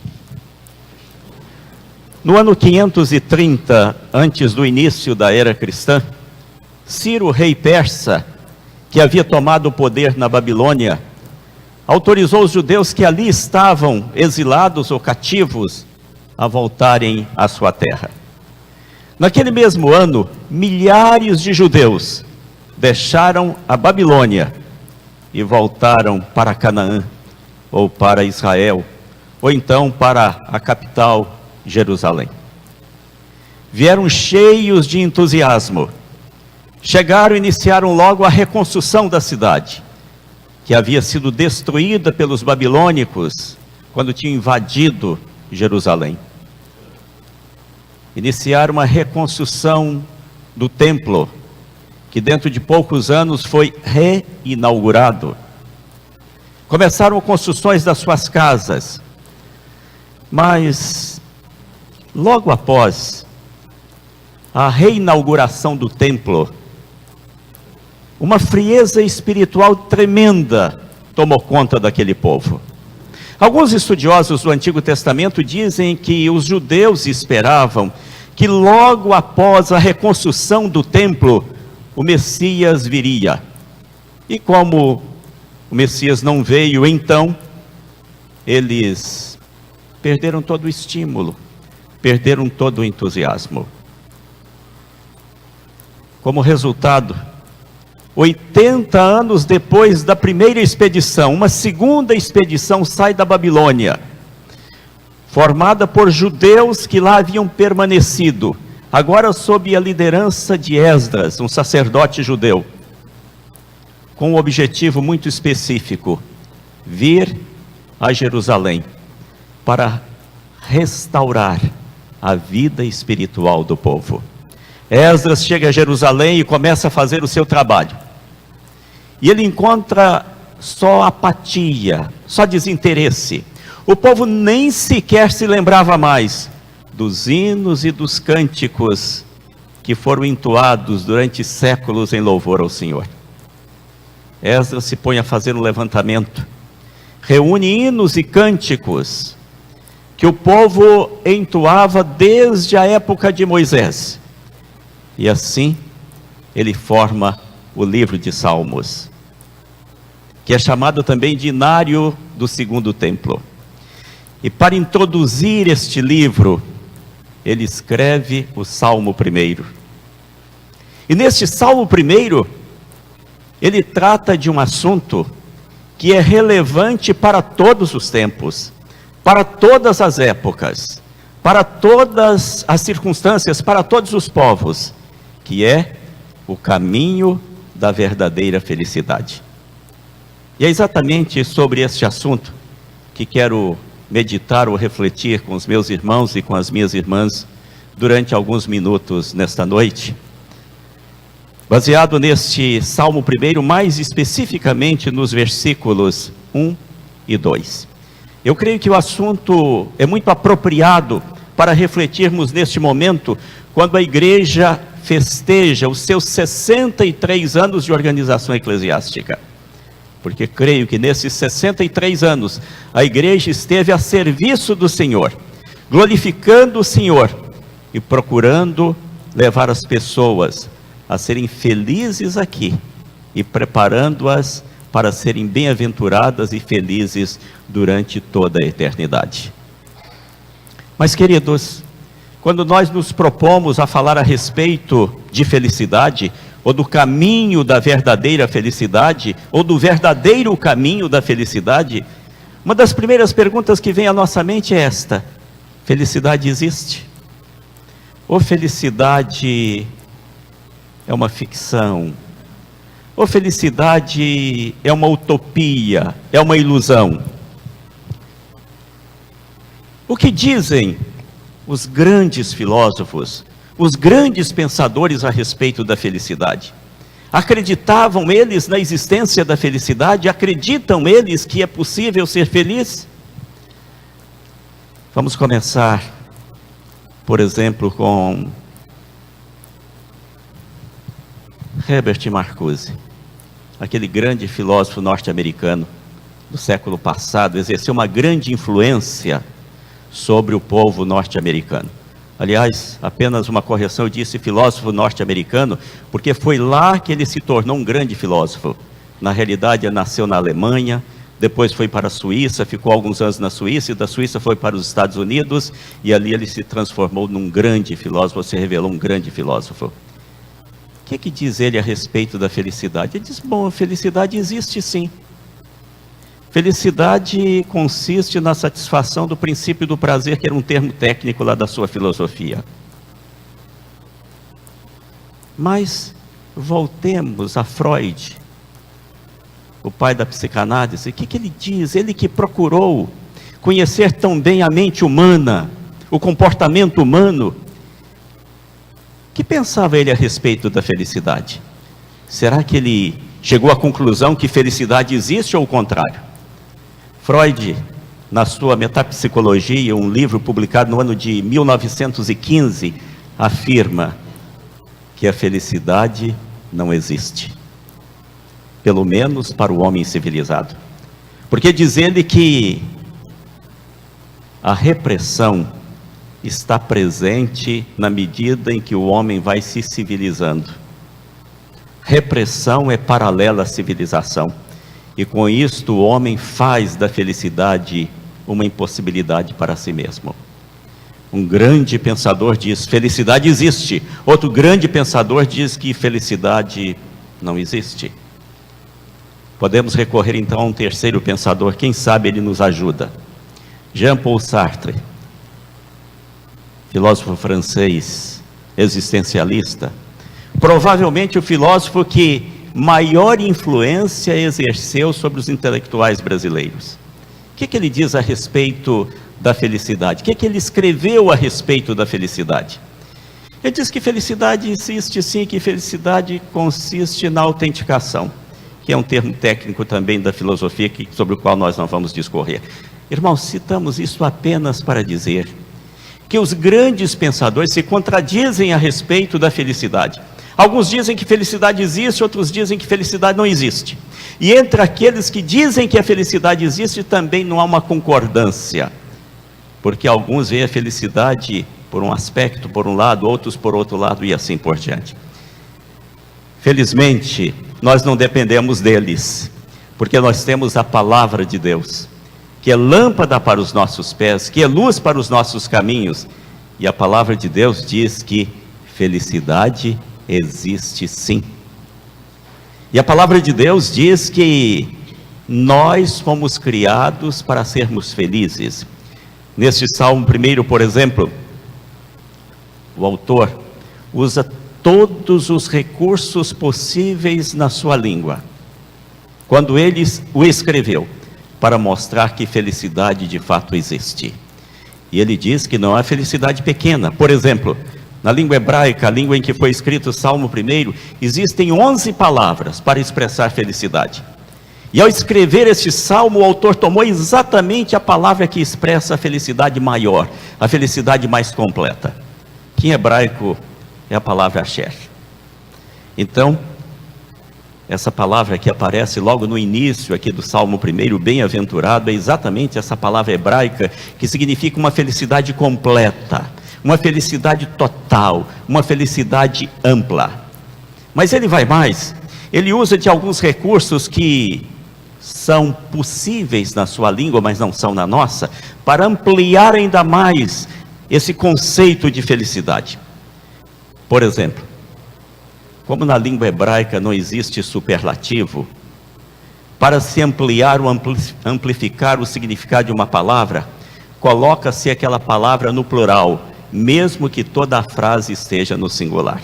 No ano 530, antes do início da era cristã, Ciro, rei persa, que havia tomado o poder na Babilônia, autorizou os judeus que ali estavam exilados ou cativos a voltarem à sua terra. Naquele mesmo ano, milhares de judeus deixaram a Babilônia e voltaram para Canaã, ou para Israel, ou então para a capital, Jerusalém. Vieram cheios de entusiasmo. Chegaram e iniciaram logo a reconstrução da cidade, que havia sido destruída pelos babilônicos quando tinham invadido Jerusalém. Iniciaram uma reconstrução do templo, que dentro de poucos anos foi reinaugurado. Começaram construções das suas casas, mas logo após a reinauguração do templo, uma frieza espiritual tremenda tomou conta daquele povo. Alguns estudiosos do Antigo Testamento dizem que os judeus esperavam que logo após a reconstrução do templo, o Messias viria. E como o Messias não veio, então, eles perderam todo o estímulo, perderam todo o entusiasmo. Como resultado, 80 anos depois da primeira expedição, uma segunda expedição sai da Babilônia, formada por judeus que lá haviam permanecido, agora sob a liderança de Esdras, um sacerdote judeu, com um objetivo muito específico: vir a Jerusalém para restaurar a vida espiritual do povo. Esdras chega a Jerusalém e começa a fazer o seu trabalho. E ele encontra só apatia, só desinteresse. O povo nem sequer se lembrava mais dos hinos e dos cânticos que foram entoados durante séculos em louvor ao Senhor. Esdras se põe a fazer um levantamento, reúne hinos e cânticos que o povo entoava desde a época de Moisés. E assim, ele forma o livro de Salmos, que é chamado também de Inário do Segundo Templo. E para introduzir este livro, ele escreve o Salmo 1. E neste Salmo 1, ele trata de um assunto que é relevante para todos os tempos, para todas as épocas, para todas as circunstâncias, para todos os povos, que é o caminho da verdadeira felicidade. E é exatamente sobre este assunto que quero meditar ou refletir com os meus irmãos e com as minhas irmãs durante alguns minutos nesta noite. Baseado neste Salmo 1, mais especificamente nos versículos 1 e 2. Eu creio que o assunto é muito apropriado para refletirmos neste momento, quando a igreja festeja os seus 63 anos de organização eclesiástica. Porque creio que nesses 63 anos, a igreja esteve a serviço do Senhor, glorificando o Senhor e procurando levar as pessoas a serem felizes aqui e preparando-as para serem bem-aventuradas e felizes durante toda a eternidade. Mas, queridos, quando nós nos propomos a falar a respeito de felicidade, ou do caminho da verdadeira felicidade, ou do verdadeiro caminho da felicidade, uma das primeiras perguntas que vem à nossa mente é esta: felicidade existe? Ou felicidade é uma ficção? Ou felicidade é uma utopia, é uma ilusão? O que dizem os grandes filósofos, os grandes pensadores a respeito da felicidade? Acreditavam eles na existência da felicidade? Acreditam eles que é possível ser feliz? Vamos começar, por exemplo, com Herbert Marcuse, aquele grande filósofo norte-americano do século passado, exerceu uma grande influência sobre o povo norte-americano. Aliás, apenas uma correção, eu disse filósofo norte-americano, porque foi lá que ele se tornou um grande filósofo. Na realidade, ele nasceu na Alemanha, depois foi para a Suíça, ficou alguns anos na Suíça, e da Suíça foi para os Estados Unidos, e ali ele se transformou num grande filósofo, se revelou um grande filósofo. O que diz ele a respeito da felicidade? Ele diz, bom, a felicidade existe sim. Felicidade consiste na satisfação do princípio do prazer, que era um termo técnico lá da sua filosofia. Mas voltemos a Freud, o pai da psicanálise. O que ele diz? Ele que procurou conhecer tão bem a mente humana, o comportamento humano. O que pensava ele a respeito da felicidade? Será que ele chegou à conclusão que felicidade existe ou o contrário? Freud, na sua Metapsicologia, um livro publicado no ano de 1915, afirma que a felicidade não existe. Pelo menos para o homem civilizado. Porque diz ele que a repressão está presente na medida em que o homem vai se civilizando. Repressão é paralela à civilização. E com isto o homem faz da felicidade uma impossibilidade para si mesmo. Um grande pensador diz, felicidade existe. Outro grande pensador diz que felicidade não existe. Podemos recorrer então a um terceiro pensador, quem sabe ele nos ajuda. Jean-Paul Sartre, filósofo francês, existencialista. Provavelmente o filósofo que maior influência exerceu sobre os intelectuais brasileiros. O que ele diz a respeito da felicidade? O que ele escreveu a respeito da felicidade? Ele diz que felicidade existe sim, que felicidade consiste na autenticação, que é um termo técnico também da filosofia sobre o qual nós não vamos discorrer. Irmãos, citamos isso apenas para dizer que os grandes pensadores se contradizem a respeito da felicidade. Alguns dizem que felicidade existe, outros dizem que felicidade não existe. E entre aqueles que dizem que a felicidade existe, também não há uma concordância. Porque alguns veem a felicidade por um aspecto, por um lado, outros por outro lado, e assim por diante. Felizmente, nós não dependemos deles, porque nós temos a palavra de Deus, que é lâmpada para os nossos pés, que é luz para os nossos caminhos. E a palavra de Deus diz que felicidade existe sim. E a palavra de Deus diz que nós fomos criados para sermos felizes. Neste Salmo 1, por exemplo, o autor usa todos os recursos possíveis na sua língua, quando ele o escreveu, para mostrar que felicidade de fato existe. E ele diz que não há felicidade pequena. Por exemplo, na língua hebraica, a língua em que foi escrito o Salmo 1, existem 11 palavras para expressar felicidade. E ao escrever este salmo, o autor tomou exatamente a palavra que expressa a felicidade maior, a felicidade mais completa, que em hebraico é a palavra asher. Então, essa palavra que aparece logo no início aqui do Salmo 1, bem-aventurado, é exatamente essa palavra hebraica que significa uma felicidade completa, uma felicidade total, uma felicidade ampla. Mas ele vai mais, ele usa de alguns recursos que são possíveis na sua língua, mas não são na nossa, para ampliar ainda mais esse conceito de felicidade. Por exemplo, como na língua hebraica não existe superlativo, para se ampliar ou amplificar o significado de uma palavra, coloca-se aquela palavra no plural, mesmo que toda a frase esteja no singular.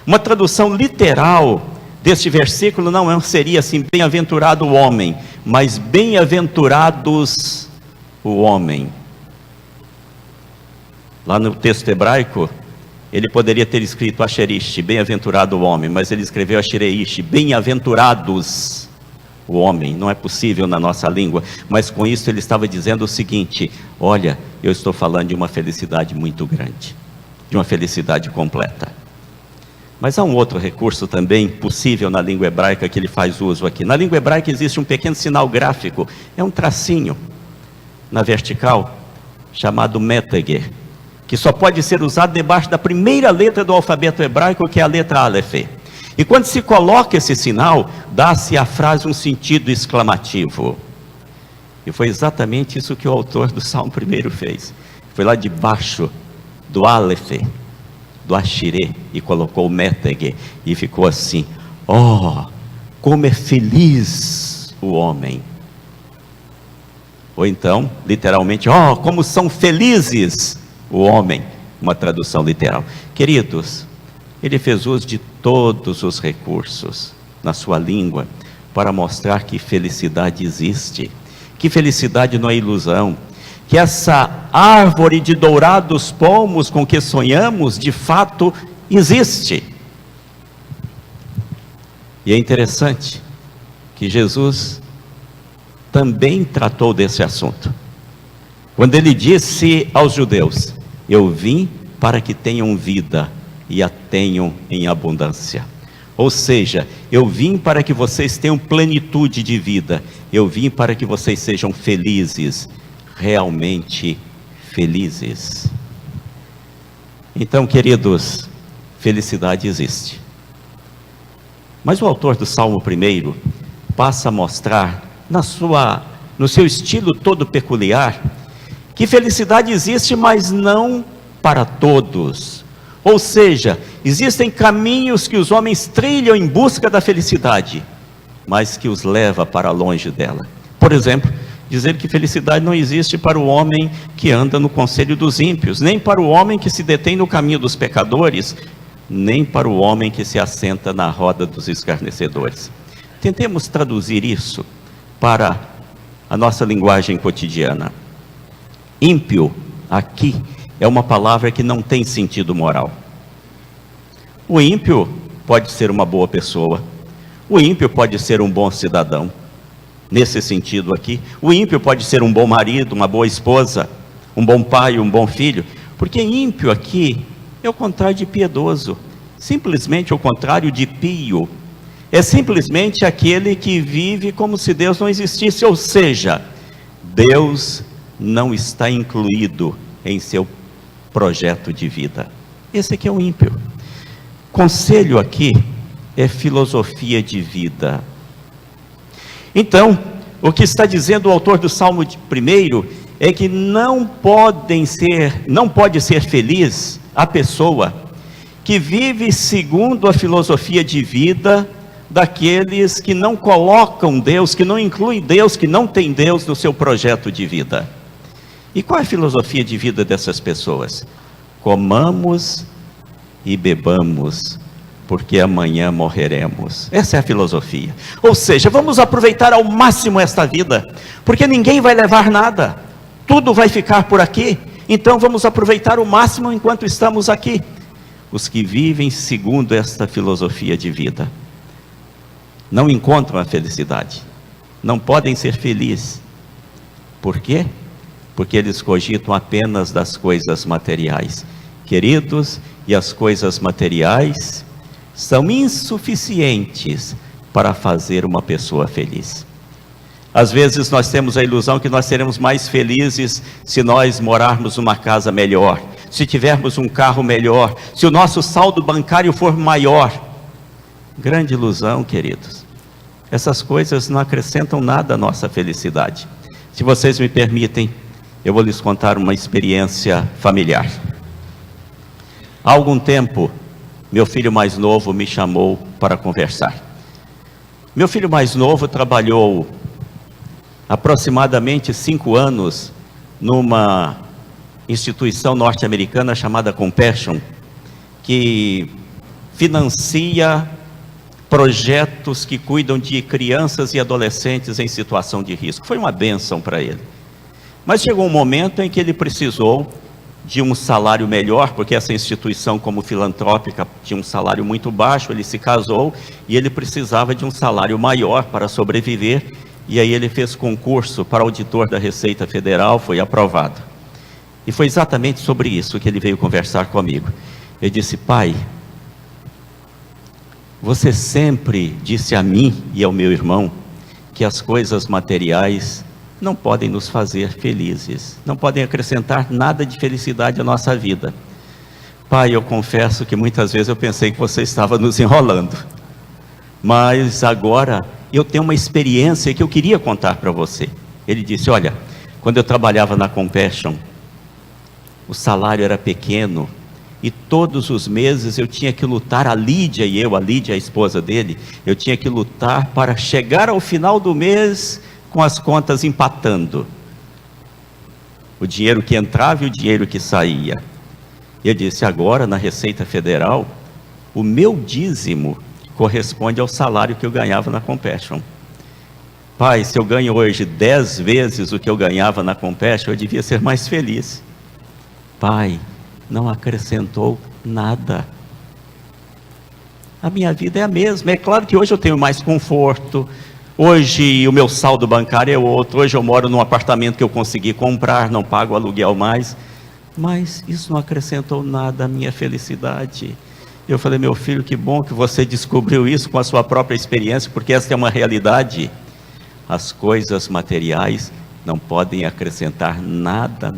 Uma tradução literal deste versículo não seria assim, bem-aventurado o homem, mas bem-aventurados o homem. Lá no texto hebraico, ele poderia ter escrito Asherish, bem-aventurado o homem, mas ele escreveu Ashereish, bem-aventurados o homem. Não é possível na nossa língua, mas com isso ele estava dizendo o seguinte: olha, eu estou falando de uma felicidade muito grande, de uma felicidade completa. Mas há um outro recurso também possível na língua hebraica que ele faz uso aqui. Na língua hebraica existe um pequeno sinal gráfico, é um tracinho na vertical, chamado méteger, que só pode ser usado debaixo da primeira letra do alfabeto hebraico, que é a letra Aleph. E quando se coloca esse sinal, dá-se à frase um sentido exclamativo. E foi exatamente isso que o autor do Salmo 1 fez. Foi lá debaixo do Aleph, do Ashirê, e colocou o méteger, e ficou assim: oh, como é feliz o homem. Ou então, literalmente, oh, como são felizes o homem, uma tradução literal. Queridos, ele fez uso de todos os recursos na sua língua para mostrar que felicidade existe, que felicidade não é ilusão, que essa árvore de dourados pomos com que sonhamos, de fato, existe. E é interessante que Jesus também tratou desse assunto. Quando ele disse aos judeus: eu vim para que tenham vida e a tenham em abundância. Ou seja, eu vim para que vocês tenham plenitude de vida. Eu vim para que vocês sejam felizes, realmente felizes. Então, queridos, felicidade existe. Mas o autor do Salmo 1 passa a mostrar, no seu estilo todo peculiar, que felicidade existe, mas não para todos. Ou seja, existem caminhos que os homens trilham em busca da felicidade, mas que os leva para longe dela. Por exemplo, dizer que felicidade não existe para o homem que anda no conselho dos ímpios, nem para o homem que se detém no caminho dos pecadores, nem para o homem que se assenta na roda dos escarnecedores. Tentemos traduzir isso para a nossa linguagem cotidiana. Ímpio, aqui, é uma palavra que não tem sentido moral. O ímpio pode ser uma boa pessoa, o ímpio pode ser um bom cidadão, nesse sentido aqui. O ímpio pode ser um bom marido, uma boa esposa, um bom pai, um bom filho, porque ímpio aqui é o contrário de piedoso, simplesmente o contrário de pio. É simplesmente aquele que vive como se Deus não existisse, ou seja, Deus não está incluído em seu projeto de vida. Esse aqui é o ímpio. Conselho aqui é filosofia de vida. Então, o que está dizendo o autor do Salmo 1 é que não pode ser feliz a pessoa que vive segundo a filosofia de vida daqueles que não colocam Deus, que não incluem Deus, que não tem Deus no seu projeto de vida. E qual é a filosofia de vida dessas pessoas? Comamos e bebamos, porque amanhã morreremos. Essa é a filosofia. Ou seja, vamos aproveitar ao máximo esta vida, porque ninguém vai levar nada, tudo vai ficar por aqui, então vamos aproveitar o máximo enquanto estamos aqui. Os que vivem segundo esta filosofia de vida não encontram a felicidade, não podem ser felizes. Por quê? Porque eles cogitam apenas das coisas materiais. Queridos, e as coisas materiais são insuficientes para fazer uma pessoa feliz. Às vezes nós temos a ilusão que nós seremos mais felizes se nós morarmos numa casa melhor, se tivermos um carro melhor, se o nosso saldo bancário for maior. Grande ilusão, queridos. Essas coisas não acrescentam nada à nossa felicidade. Se vocês me permitem, eu vou lhes contar uma experiência familiar. Há algum tempo, meu filho mais novo me chamou para conversar. Meu filho mais novo trabalhou aproximadamente 5 anos numa instituição norte-americana chamada Compassion, que financia projetos que cuidam de crianças e adolescentes em situação de risco. Foi uma bênção para ele. Mas chegou um momento em que ele precisou de um salário melhor, porque essa instituição como filantrópica tinha um salário muito baixo. Ele se casou e ele precisava de um salário maior para sobreviver, e aí ele fez concurso para auditor da Receita Federal, foi aprovado. E foi exatamente sobre isso que ele veio conversar comigo. Ele disse: pai, você sempre disse a mim e ao meu irmão que as coisas materiais não podem nos fazer felizes, não podem acrescentar nada de felicidade à nossa vida. Pai, eu confesso que muitas vezes eu pensei que você estava nos enrolando, mas agora eu tenho uma experiência que eu queria contar para você. Ele disse: olha, quando eu trabalhava na Compassion, o salário era pequeno, e todos os meses eu tinha que lutar, a Lídia e eu, a Lídia, a esposa dele, eu tinha que lutar para chegar ao final do mês com as contas empatando. O dinheiro que entrava e o dinheiro que saía. E ele disse: agora na Receita Federal, o meu dízimo corresponde ao salário que eu ganhava na Compassion. Pai, se eu ganho hoje 10 vezes o que eu ganhava na Compassion, eu devia ser mais feliz. Pai, não acrescentou nada. A minha vida é a mesma. É claro que hoje eu tenho mais conforto, hoje o meu saldo bancário é outro, hoje eu moro num apartamento que eu consegui comprar, não pago aluguel mais, mas isso não acrescentou nada à minha felicidade. Eu falei: meu filho, que bom que você descobriu isso com a sua própria experiência, porque essa é uma realidade. As coisas materiais não podem acrescentar nada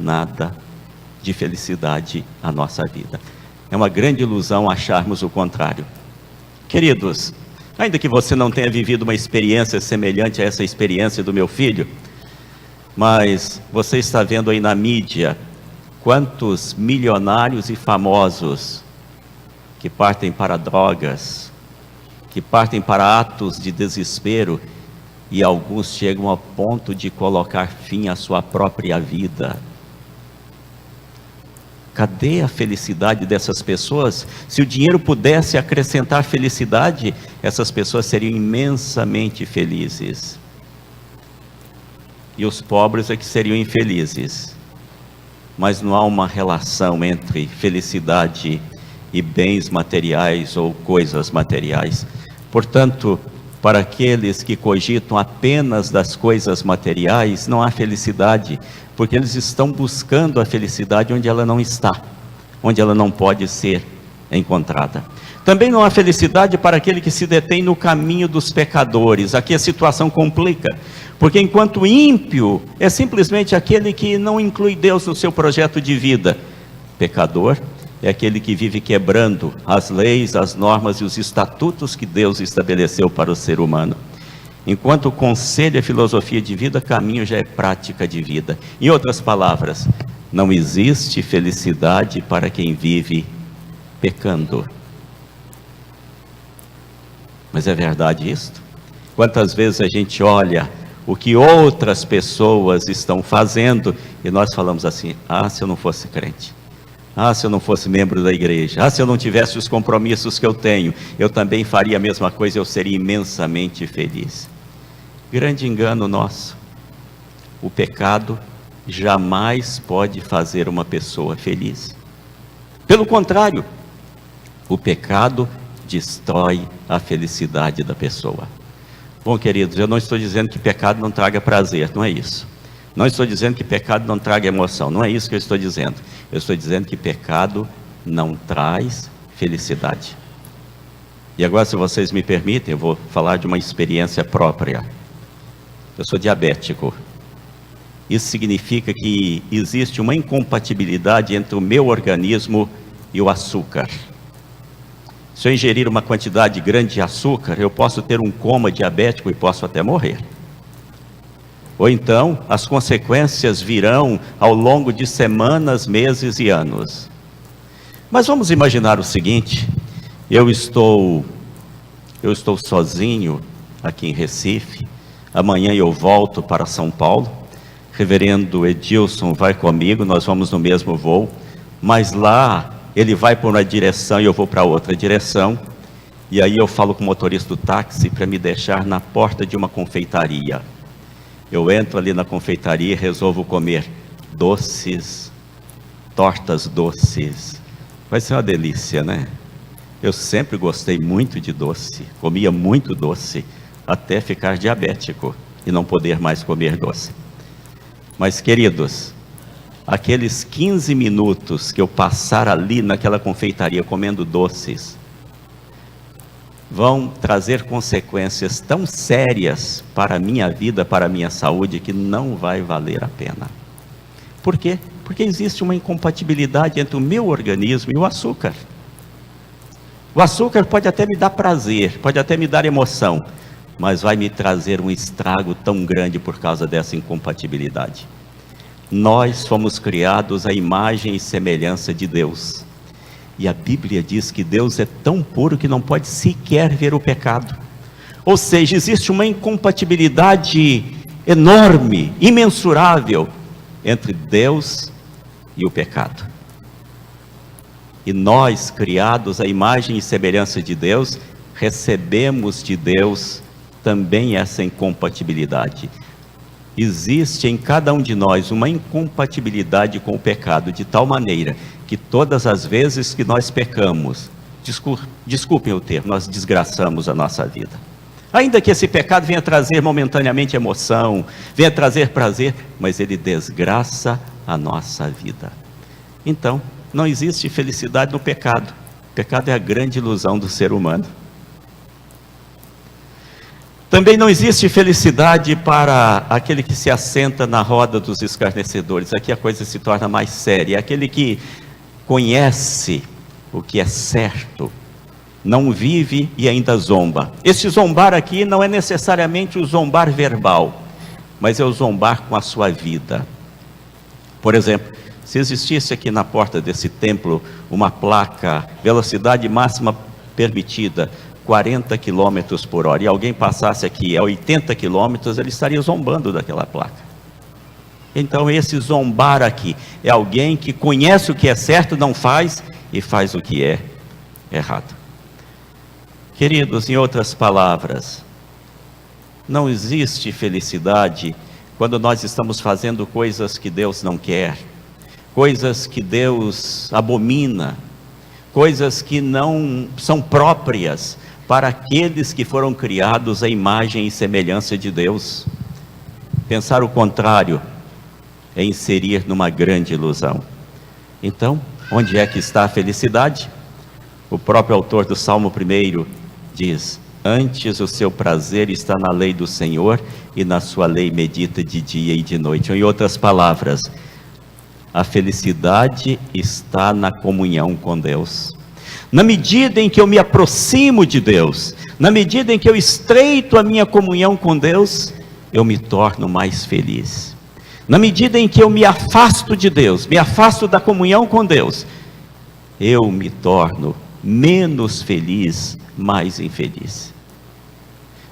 de felicidade à nossa vida. É uma grande ilusão acharmos o contrário. Queridos, ainda que você não tenha vivido uma experiência semelhante a essa experiência do meu filho, mas você está vendo aí na mídia quantos milionários e famosos que partem para drogas, que partem para atos de desespero, e alguns chegam ao ponto de colocar fim à sua própria vida. Cadê a felicidade dessas pessoas? Se o dinheiro pudesse acrescentar felicidade, essas pessoas seriam imensamente felizes. E os pobres é que seriam infelizes. Mas não há uma relação entre felicidade e bens materiais ou coisas materiais. Portanto, para aqueles que cogitam apenas das coisas materiais, não há felicidade, porque eles estão buscando a felicidade onde ela não está, onde ela não pode ser encontrada. Também não há felicidade para aquele que se detém no caminho dos pecadores. Aqui a situação complica, porque enquanto ímpio é simplesmente aquele que não inclui Deus no seu projeto de vida. Pecador é aquele que vive quebrando as leis, as normas e os estatutos que Deus estabeleceu para o ser humano. Enquanto o conselho é filosofia de vida, caminho já é prática de vida. Em outras palavras, não existe felicidade para quem vive pecando. Mas é verdade isto? Quantas vezes a gente olha o que outras pessoas estão fazendo e nós falamos assim: ah, se eu não fosse crente, ah, se eu não fosse membro da igreja, ah, se eu não tivesse os compromissos que eu tenho, eu também faria a mesma coisa, eu seria imensamente feliz. Grande engano nosso. O pecado jamais pode fazer uma pessoa feliz. Pelo contrário, o pecado destrói a felicidade da pessoa. Bom, queridos, eu não estou dizendo que pecado não traga prazer, não é isso. Não estou dizendo que pecado não traga emoção, não é isso que eu estou dizendo. Eu estou dizendo que pecado não traz felicidade. E agora, se vocês me permitem, eu vou falar de uma experiência própria. Eu sou diabético. Isso significa que existe uma incompatibilidade entre o meu organismo e o açúcar. Se eu ingerir uma quantidade grande de açúcar, eu posso ter um coma diabético e posso até morrer. Ou então, as consequências virão ao longo de semanas, meses e anos. Mas vamos imaginar o seguinte: eu estou sozinho aqui em Recife, amanhã eu volto para São Paulo, reverendo Edilson vai comigo, nós vamos no mesmo voo, mas lá ele vai para uma direção e eu vou para outra direção, e aí eu falo com o motorista do táxi para me deixar na porta de uma confeitaria. Eu entro ali na confeitaria e resolvo comer doces, tortas doces. Vai ser uma delícia, né? Eu sempre gostei muito de doce, comia muito doce, até ficar diabético e não poder mais comer doce. Mas, queridos, aqueles 15 minutos que eu passar ali naquela confeitaria comendo doces, vão trazer consequências tão sérias para a minha vida, para a minha saúde, que não vai valer a pena. Por quê? Porque existe uma incompatibilidade entre o meu organismo e o açúcar. O açúcar pode até me dar prazer, pode até me dar emoção, mas vai me trazer um estrago tão grande por causa dessa incompatibilidade. Nós fomos criados à imagem e semelhança de Deus. E a Bíblia diz que Deus é tão puro que não pode sequer ver o pecado. Ou seja, existe uma incompatibilidade enorme, imensurável, entre Deus e o pecado. E nós, criados à imagem e semelhança de Deus, recebemos de Deus também essa incompatibilidade. Existe em cada um de nós uma incompatibilidade com o pecado, de tal maneira que todas as vezes que nós pecamos, desculpem o termo, nós desgraçamos a nossa vida. Ainda que esse pecado venha trazer momentaneamente emoção, venha trazer prazer, mas ele desgraça a nossa vida. Então, não existe felicidade no pecado. O pecado é a grande ilusão do ser humano. Também não existe felicidade para aquele que se assenta na roda dos escarnecedores. Aqui a coisa se torna mais séria. Aquele que conhece o que é certo, não vive e ainda zomba. Esse zombar aqui não é necessariamente o zombar verbal, mas é o zombar com a sua vida. Por exemplo, se existisse aqui na porta desse templo uma placa, velocidade máxima permitida, 40 km por hora, e alguém passasse aqui a 80 km, ele estaria zombando daquela placa. Então esse zombar aqui é alguém que conhece o que é certo, não faz, e faz o que é errado. Queridos, em outras palavras, não existe felicidade quando nós estamos fazendo coisas que Deus não quer, coisas que Deus abomina, coisas que não são próprias para aqueles que foram criados à imagem e semelhança de Deus. Pensar o contrário é inserir numa grande ilusão. Então, onde é que está a felicidade? O próprio autor do Salmo 1 diz: antes o seu prazer está na lei do Senhor, e na sua lei medita de dia e de noite. Ou, em outras palavras, a felicidade está na comunhão com Deus. Na medida em que eu me aproximo de Deus, na medida em que eu estreito a minha comunhão com Deus, eu me torno mais feliz. Na medida em que eu me afasto de Deus, me afasto da comunhão com Deus, eu me torno menos feliz, mais infeliz.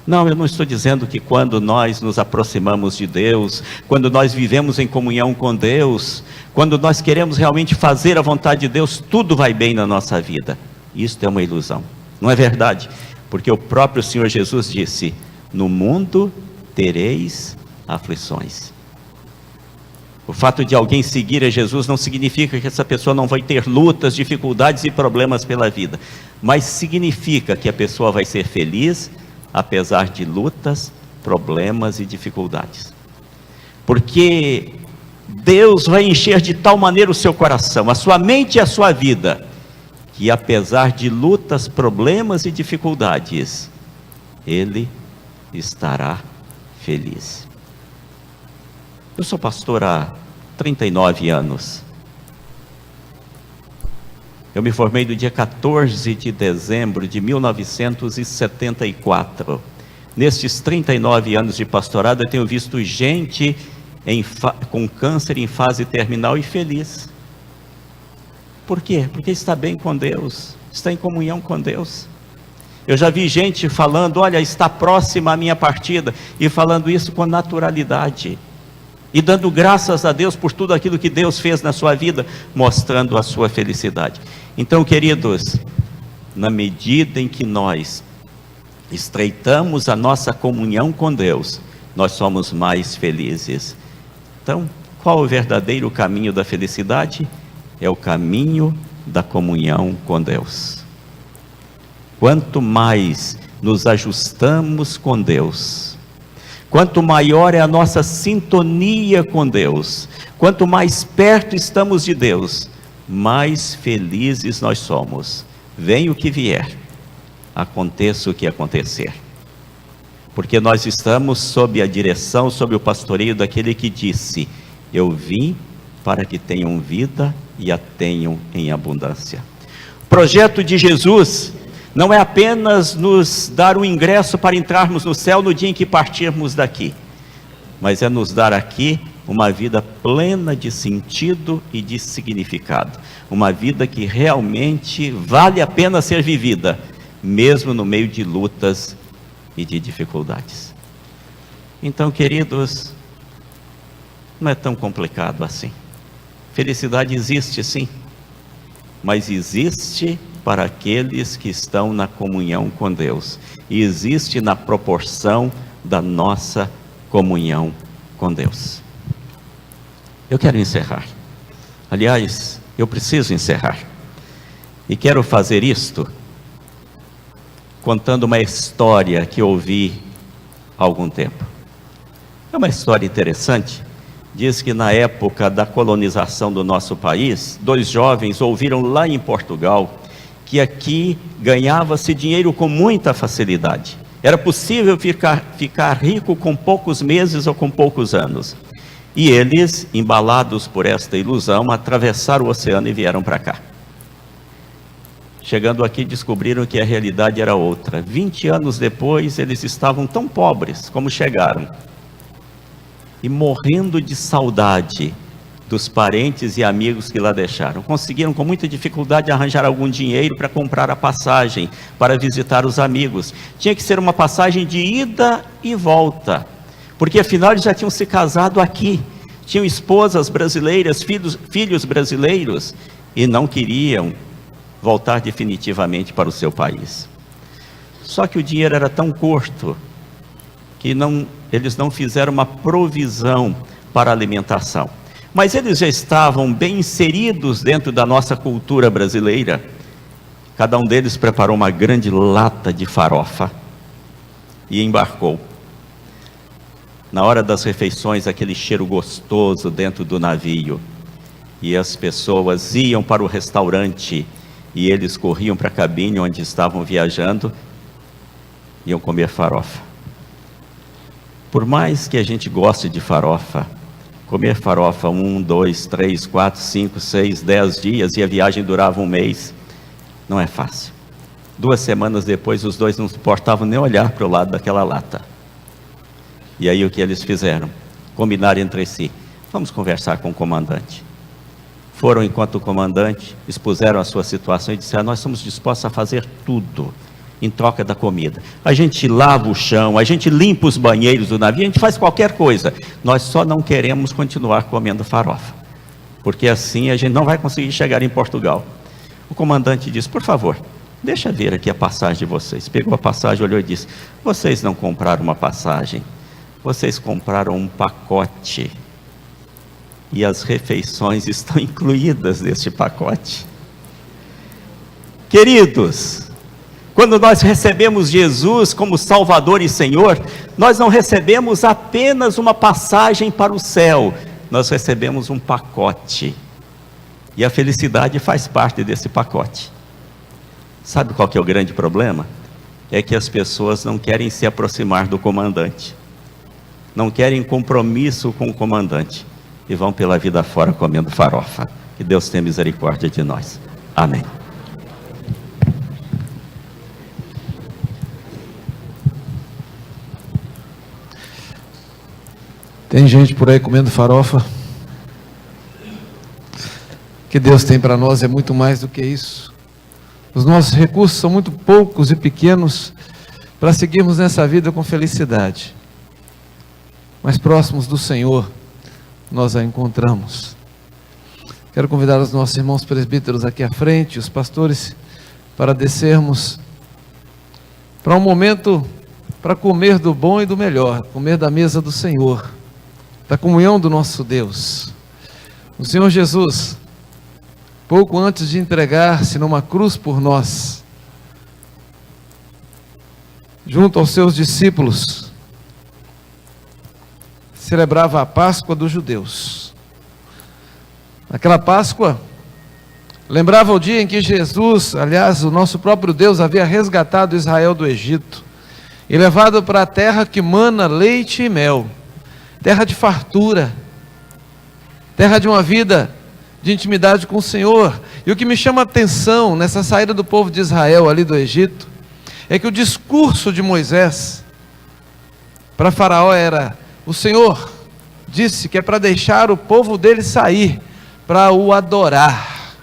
Não, eu não estou dizendo que quando nós nos aproximamos de Deus, quando nós vivemos em comunhão com Deus, quando nós queremos realmente fazer a vontade de Deus, tudo vai bem na nossa vida. Isto é uma ilusão, não é verdade? Porque o próprio Senhor Jesus disse: no mundo tereis aflições. O fato de alguém seguir a Jesus não significa que essa pessoa não vai ter lutas, dificuldades e problemas pela vida, mas significa que a pessoa vai ser feliz apesar de lutas, problemas e dificuldades. Porque Deus vai encher de tal maneira o seu coração, a sua mente e a sua vida, que apesar de lutas, problemas e dificuldades, Ele estará feliz. Eu sou pastor há 39 anos. Eu me formei no dia 14 de dezembro de 1974. Nestes 39 anos de pastorado, eu tenho visto gente com câncer em fase terminal e feliz. Por quê? Porque está bem com Deus, está em comunhão com Deus. Eu já vi gente falando: olha, está próxima a minha partida, e falando isso com naturalidade, e dando graças a Deus por tudo aquilo que Deus fez na sua vida, mostrando a sua felicidade. Então, queridos, na medida em que nós estreitamos a nossa comunhão com Deus, nós somos mais felizes. Então, qual o verdadeiro caminho da felicidade? é o caminho da comunhão com Deus. Quanto mais nos ajustamos com Deus, quanto maior é a nossa sintonia com Deus, quanto mais perto estamos de Deus, mais felizes nós somos. Venha o que vier, aconteça o que acontecer. Porque nós estamos sob a direção, sob o pastoreio daquele que disse: eu vim para que tenham vida e a tenham em abundância. O projeto de Jesus não é apenas nos dar um ingresso para entrarmos no céu no dia em que partirmos daqui, mas é nos dar aqui uma vida plena de sentido e de significado, uma vida que realmente vale a pena ser vivida, mesmo no meio de lutas e de dificuldades. Então, queridos, não é tão complicado assim. Felicidade existe sim, mas existe para aqueles que estão na comunhão com Deus, e existe na proporção da nossa comunhão com Deus. Eu quero encerrar. Aliás, eu preciso encerrar. E quero fazer isto contando uma história que ouvi há algum tempo. É uma história interessante. Diz que na época da colonização do nosso país, 2 jovens ouviram lá em Portugal que aqui ganhava-se dinheiro com muita facilidade. Era possível ficar rico com poucos meses ou com poucos anos. E eles, embalados por esta ilusão, atravessaram o oceano e vieram para cá. Chegando aqui, descobriram que a realidade era outra. 20 anos depois, eles estavam tão pobres como chegaram. E morrendo de saudade dos parentes e amigos que lá deixaram. Conseguiram com muita dificuldade arranjar algum dinheiro para comprar a passagem, para visitar os amigos. Tinha que ser uma passagem de ida e volta, porque afinal eles já tinham se casado aqui, tinham esposas brasileiras, filhos brasileiros, e não queriam voltar definitivamente para o seu país. Só que o dinheiro era tão curto que eles não fizeram uma provisão para a alimentação. Mas eles já estavam bem inseridos dentro da nossa cultura brasileira. Cada um deles preparou uma grande lata de farofa e embarcou. Na hora das refeições, aquele cheiro gostoso dentro do navio, e as pessoas iam para o restaurante e eles corriam para a cabine onde estavam viajando, iam comer farofa. Por mais que a gente goste de farofa, comer farofa 1, 2, 3, 4, 5, 6, 10 dias, e a viagem durava um mês, não é fácil. 2 semanas depois, os dois não suportavam nem olhar para o lado daquela lata. E aí o que eles fizeram? Combinaram entre si: vamos conversar com o comandante. Foram enquanto o comandante, expuseram a sua situação e disseram: nós somos dispostos a fazer tudo em troca da comida. A gente lava o chão, a gente limpa os banheiros do navio, a gente faz qualquer coisa. Nós só não queremos continuar comendo farofa, porque assim a gente não vai conseguir chegar em Portugal. O comandante disse: por favor, deixa ver aqui a passagem de vocês. Pegou a passagem, olhou e disse: vocês não compraram uma passagem, vocês compraram um pacote. E as refeições estão incluídas neste pacote. Queridos, quando nós recebemos Jesus como Salvador e Senhor, nós não recebemos apenas uma passagem para o céu, nós recebemos um pacote. E a felicidade faz parte desse pacote. Sabe qual que é o grande problema? É que as pessoas não querem se aproximar do comandante, não querem compromisso com o comandante, e vão pela vida fora comendo farofa. Que Deus tenha misericórdia de nós. Amém. Tem gente por aí comendo farofa. O que Deus tem para nós é muito mais do que isso. Os nossos recursos são muito poucos e pequenos para seguirmos nessa vida com felicidade. Mas próximos do Senhor, nós a encontramos. Quero convidar os nossos irmãos presbíteros aqui à frente, os pastores, para descermos para um momento para comer do bom e do melhor, comer da mesa do Senhor, da comunhão do nosso Deus. O Senhor Jesus pouco antes de entregar-se numa cruz por nós, junto aos seus discípulos, celebrava a Páscoa dos judeus. Naquela Páscoa, lembrava o dia em que Jesus, aliás, o nosso próprio Deus, havia resgatado Israel do Egito e levado para a terra que mana leite e mel, terra de fartura, terra de uma vida de intimidade com o Senhor. E o que me chama a atenção nessa saída do povo de Israel ali do Egito, é que o discurso de Moisés para Faraó era: o Senhor disse que é para deixar o povo dele sair, para o adorar.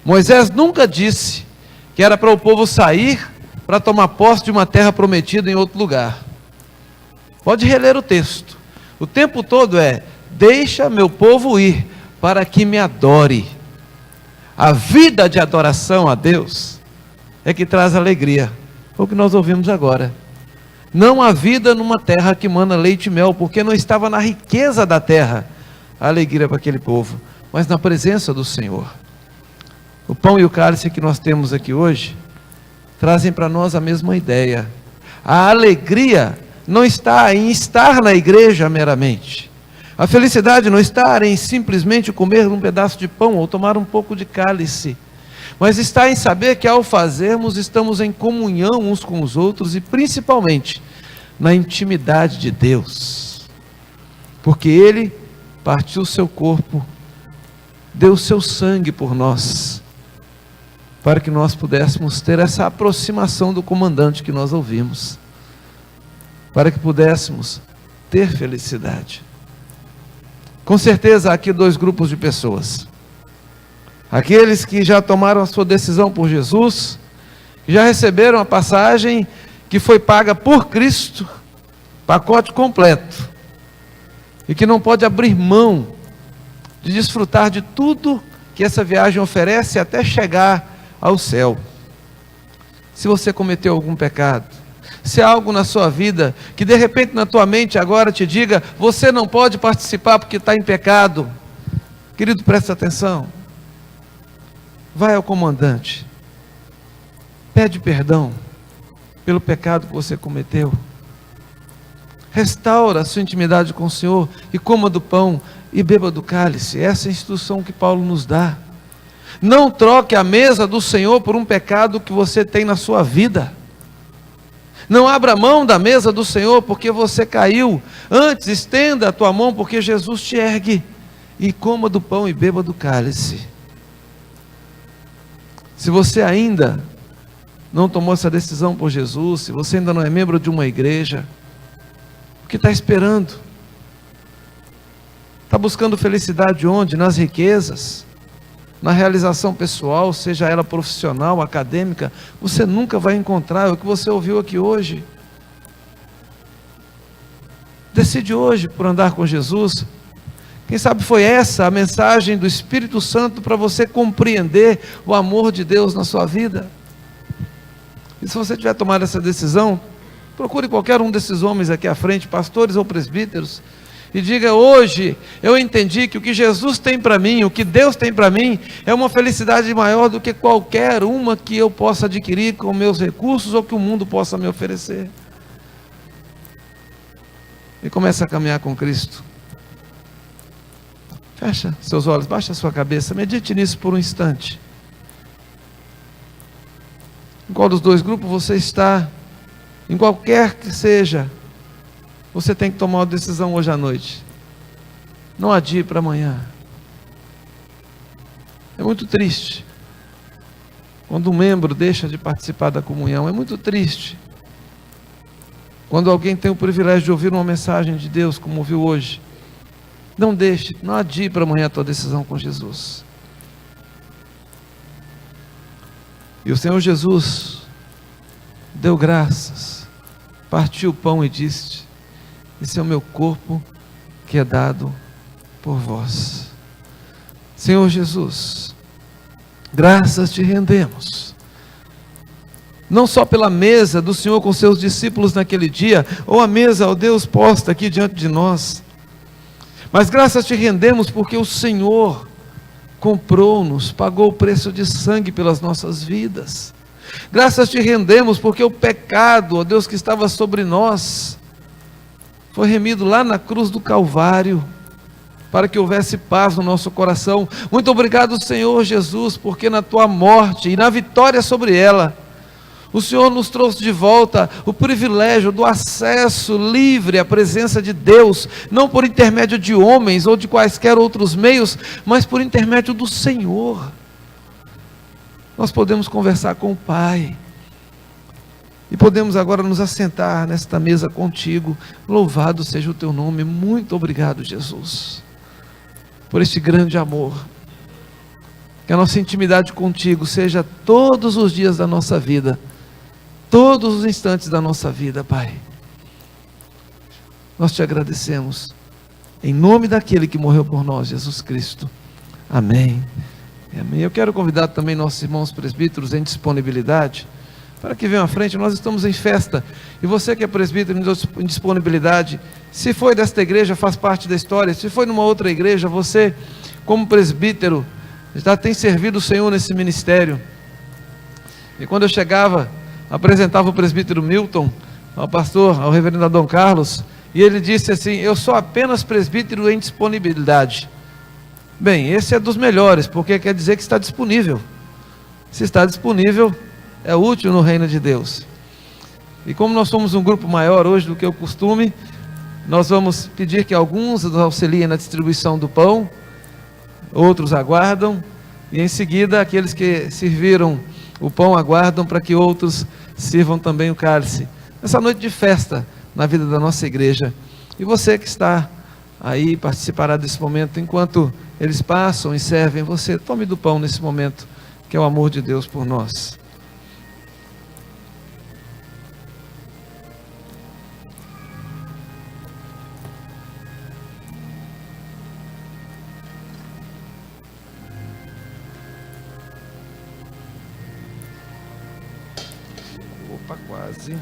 Moisés nunca disse que era para o povo sair para tomar posse de uma terra prometida em outro lugar. Pode reler o texto. O tempo todo é: deixa meu povo ir, para que me adore. A vida de adoração a Deus é que traz alegria. Foi o que nós ouvimos agora. Não há vida numa terra que mana leite e mel, porque não estava na riqueza da terra a alegria para aquele povo, mas na presença do Senhor. O pão e o cálice que nós temos aqui hoje trazem para nós a mesma ideia. A alegria não está em estar na igreja meramente. A felicidade não está em simplesmente comer um pedaço de pão ou tomar um pouco de cálice, mas está em saber que ao fazermos estamos em comunhão uns com os outros e principalmente na intimidade de Deus, porque Ele partiu o seu corpo, deu o seu sangue por nós, para que nós pudéssemos ter essa aproximação do comandante que nós ouvimos, para que pudéssemos ter felicidade. Com certeza há aqui dois grupos de pessoas: aqueles que já tomaram a sua decisão por Jesus, que já receberam a passagem que foi paga por Cristo, pacote completo, e que não pode abrir mão de desfrutar de tudo que essa viagem oferece até chegar ao céu. Se você cometeu algum pecado, se há algo na sua vida que de repente na tua mente agora te diga: você não pode participar porque está em pecado, querido, presta atenção. Vai ao comandante, pede perdão pelo pecado que você cometeu, restaura a sua intimidade com o Senhor e coma do pão e beba do cálice. Essa é a instrução que Paulo nos dá. Não troque a mesa do Senhor por um pecado que você tem na sua vida. Não abra mão da mesa do Senhor porque você caiu. Antes, estenda a tua mão porque Jesus te ergue, e coma do pão e beba do cálice. Se você ainda não tomou essa decisão por Jesus, se você ainda não é membro de uma igreja, o que está esperando? Está buscando felicidade onde? Nas riquezas, na realização pessoal, seja ela profissional, acadêmica. Você nunca vai encontrar o que você ouviu aqui hoje. Decide hoje por andar com Jesus. Quem sabe foi essa a mensagem do Espírito Santo para você compreender o amor de Deus na sua vida. E se você tiver tomado essa decisão, procure qualquer um desses homens aqui à frente, pastores ou presbíteros, e diga: hoje eu entendi que o que Jesus tem para mim, o que Deus tem para mim, é uma felicidade maior do que qualquer uma que eu possa adquirir com meus recursos ou que o mundo possa me oferecer. E começa a caminhar com Cristo. Fecha seus olhos, baixa a sua cabeça, medite nisso por um instante. Em qual dos dois grupos você está? Em qualquer que seja, você tem que tomar uma decisão hoje à noite. Não adie para amanhã. É muito triste quando um membro deixa de participar da comunhão. É muito triste quando alguém tem o privilégio de ouvir uma mensagem de Deus, como ouviu hoje. Não deixe, não adie para amanhã a tua decisão com Jesus. E o Senhor Jesus deu graças, partiu o pão e disse: esse é o meu corpo que é dado por vós. Senhor Jesus, graças te rendemos, não só pela mesa do Senhor com seus discípulos naquele dia, ou a mesa, ó Deus, posta aqui diante de nós, mas graças te rendemos porque o Senhor comprou-nos, pagou o preço de sangue pelas nossas vidas. Graças te rendemos, porque o pecado, ó Deus, que estava sobre nós, foi remido lá na cruz do Calvário, para que houvesse paz no nosso coração. Muito obrigado, Senhor Jesus, porque na tua morte e na vitória sobre ela, o Senhor nos trouxe de volta o privilégio do acesso livre à presença de Deus, não por intermédio de homens ou de quaisquer outros meios, mas por intermédio do Senhor. Nós podemos conversar com o Pai, e podemos agora nos assentar nesta mesa contigo. Louvado seja o teu nome. Muito obrigado, Jesus, por este grande amor. Que a nossa intimidade contigo seja todos os dias da nossa vida, todos os instantes da nossa vida, Pai. Nós te agradecemos, em nome daquele que morreu por nós, Jesus Cristo. Amém. Amém. Eu quero convidar também nossos irmãos presbíteros em disponibilidade, para que venham à frente. Nós estamos em festa, e você que é presbítero em disponibilidade, se foi desta igreja, faz parte da história. Se foi numa outra igreja, você como presbítero já tem servido o Senhor nesse ministério. E quando eu chegava, apresentava o presbítero Milton ao pastor, ao reverendo Dom Carlos, e ele disse assim: eu sou apenas presbítero em disponibilidade. Bem, esse é dos melhores, porque quer dizer que está disponível. Se está disponível, é útil no reino de Deus. E como nós somos um grupo maior hoje do que o costume, nós vamos pedir que alguns nos auxiliem na distribuição do pão, outros aguardam, e em seguida aqueles que serviram o pão aguardam para que outros sirvam também o cálice. Essa noite de festa na vida da nossa igreja. E você que está aí participará desse momento. Enquanto eles passam e servem, você tome do pão nesse momento, que é o amor de Deus por nós. Opa, quase.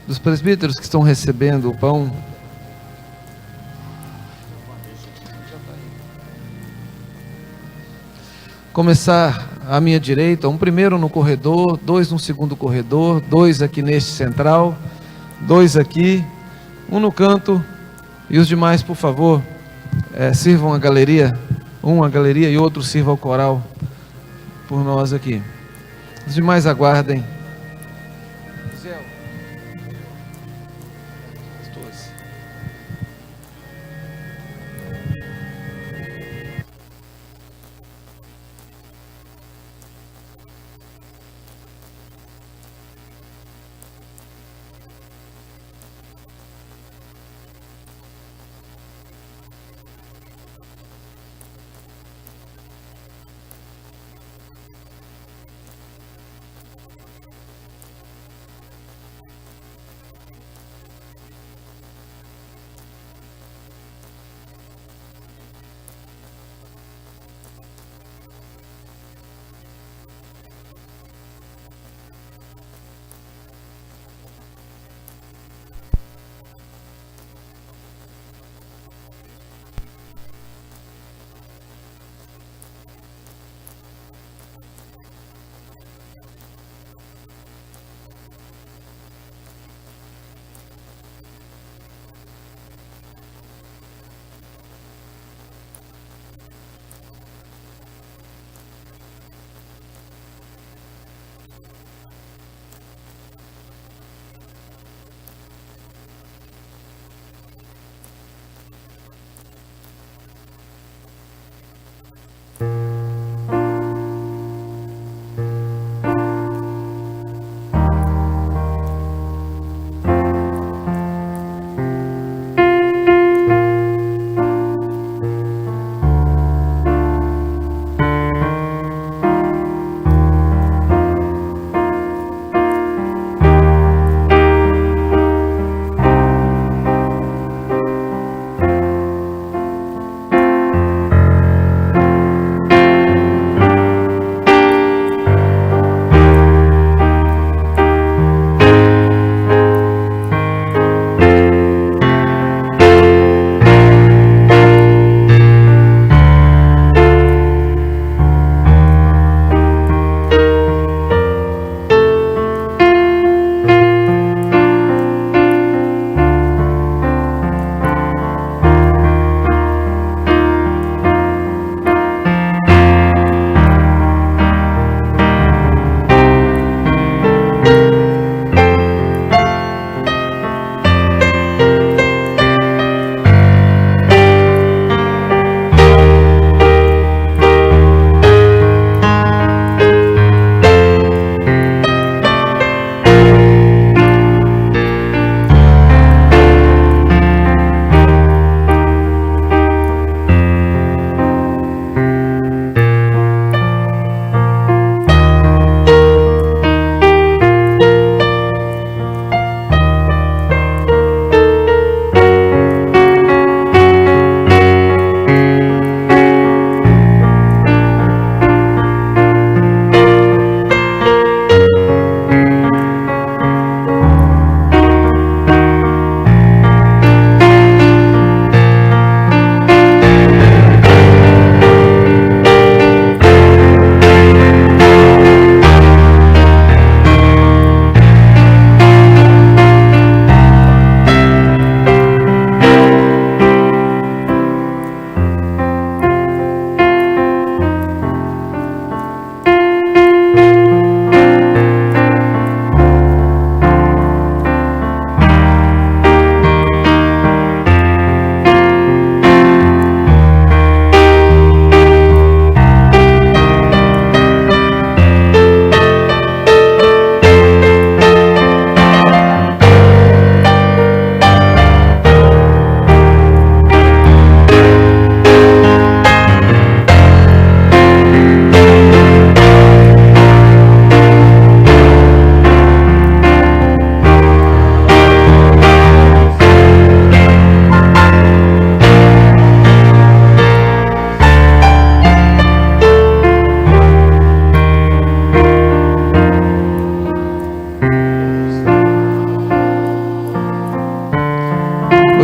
Dos presbíteros que estão recebendo o pão, começar à minha direita, um primeiro no corredor, dois no segundo corredor, dois aqui neste central, dois aqui, um no canto, e os demais, por favor, sirvam a galeria, um a galeria e outro sirva ao coral, por nós aqui. Os demais aguardem.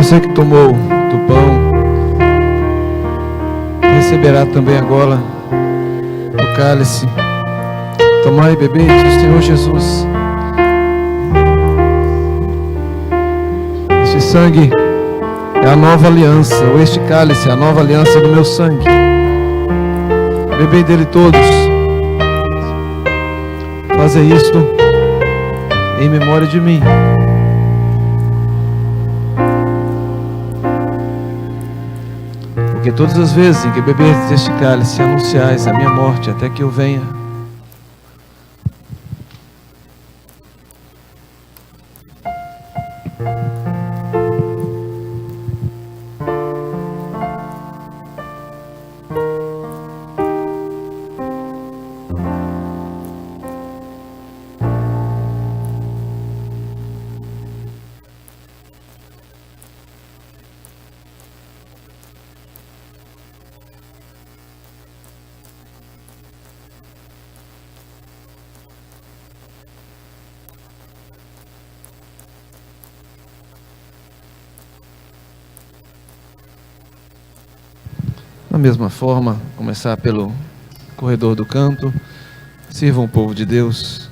você que tomou do pão, receberá também agora o cálice. Tomai e bebei do Senhor Jesus. Este sangue é a nova aliança, ou este cálice é a nova aliança do meu sangue. Bebei dele todos. Fazei isto em memória de mim. Porque todas as vezes em que beberdes este cálice, anunciais a minha morte até que eu venha. Da mesma forma, começar pelo corredor do canto. Sirvam o povo de Deus.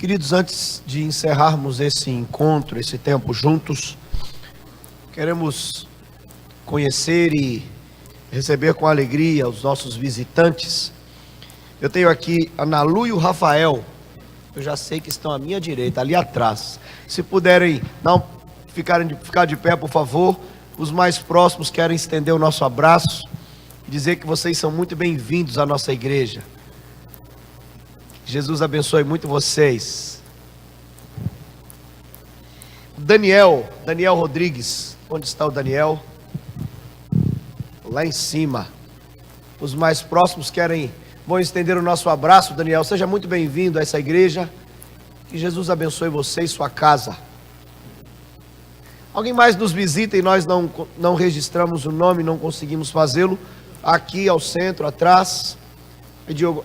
Queridos, antes de encerrarmos esse encontro, esse tempo juntos, queremos conhecer e receber com alegria os nossos visitantes. Eu tenho aqui a Nalu e o Rafael, eu já sei que estão à minha direita, ali atrás. Se puderem ficar de pé, por favor. Os mais próximos querem estender o nosso abraço e dizer que vocês são muito bem-vindos à nossa igreja. Jesus abençoe muito vocês. Daniel Rodrigues, onde está o Daniel? Lá em cima. Os mais próximos vão estender o nosso abraço. Daniel, seja muito bem-vindo a essa igreja. Que Jesus abençoe você e sua casa. Alguém mais nos visita e nós não registramos o nome, não conseguimos fazê-lo. Aqui ao centro, atrás. Diogo,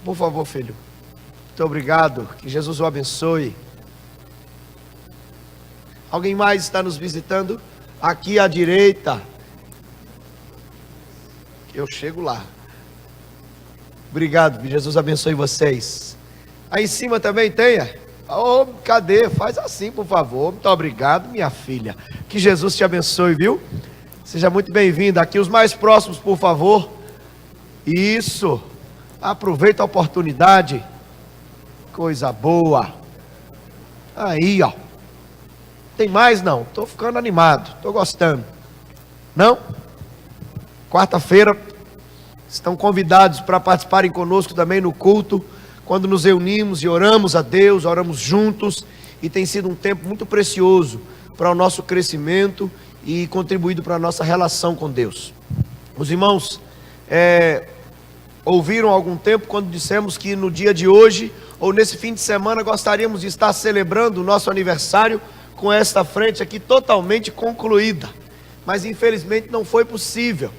por favor, filho. Muito obrigado. Que Jesus o abençoe. Alguém mais está nos visitando? Aqui à direita. Eu chego lá. Obrigado. Que Jesus abençoe vocês. Aí em cima também tenha. Oh, cadê? Faz assim, por favor. Muito obrigado, minha filha. Que Jesus te abençoe, viu? Seja muito bem-vinda. Aqui os mais próximos, por favor. Isso. Aproveita a oportunidade. Coisa boa. Aí, ó. Tem mais? Não. Estou ficando animado. Estou gostando. Não? Quarta-feira estão convidados para participarem conosco também no culto, quando nos reunimos e oramos a Deus, oramos juntos, e tem sido um tempo muito precioso para o nosso crescimento e contribuído para a nossa relação com Deus. Os irmãos ouviram há algum tempo quando dissemos que no dia de hoje, ou nesse fim de semana, gostaríamos de estar celebrando o nosso aniversário com esta frente aqui totalmente concluída, mas infelizmente não foi possível.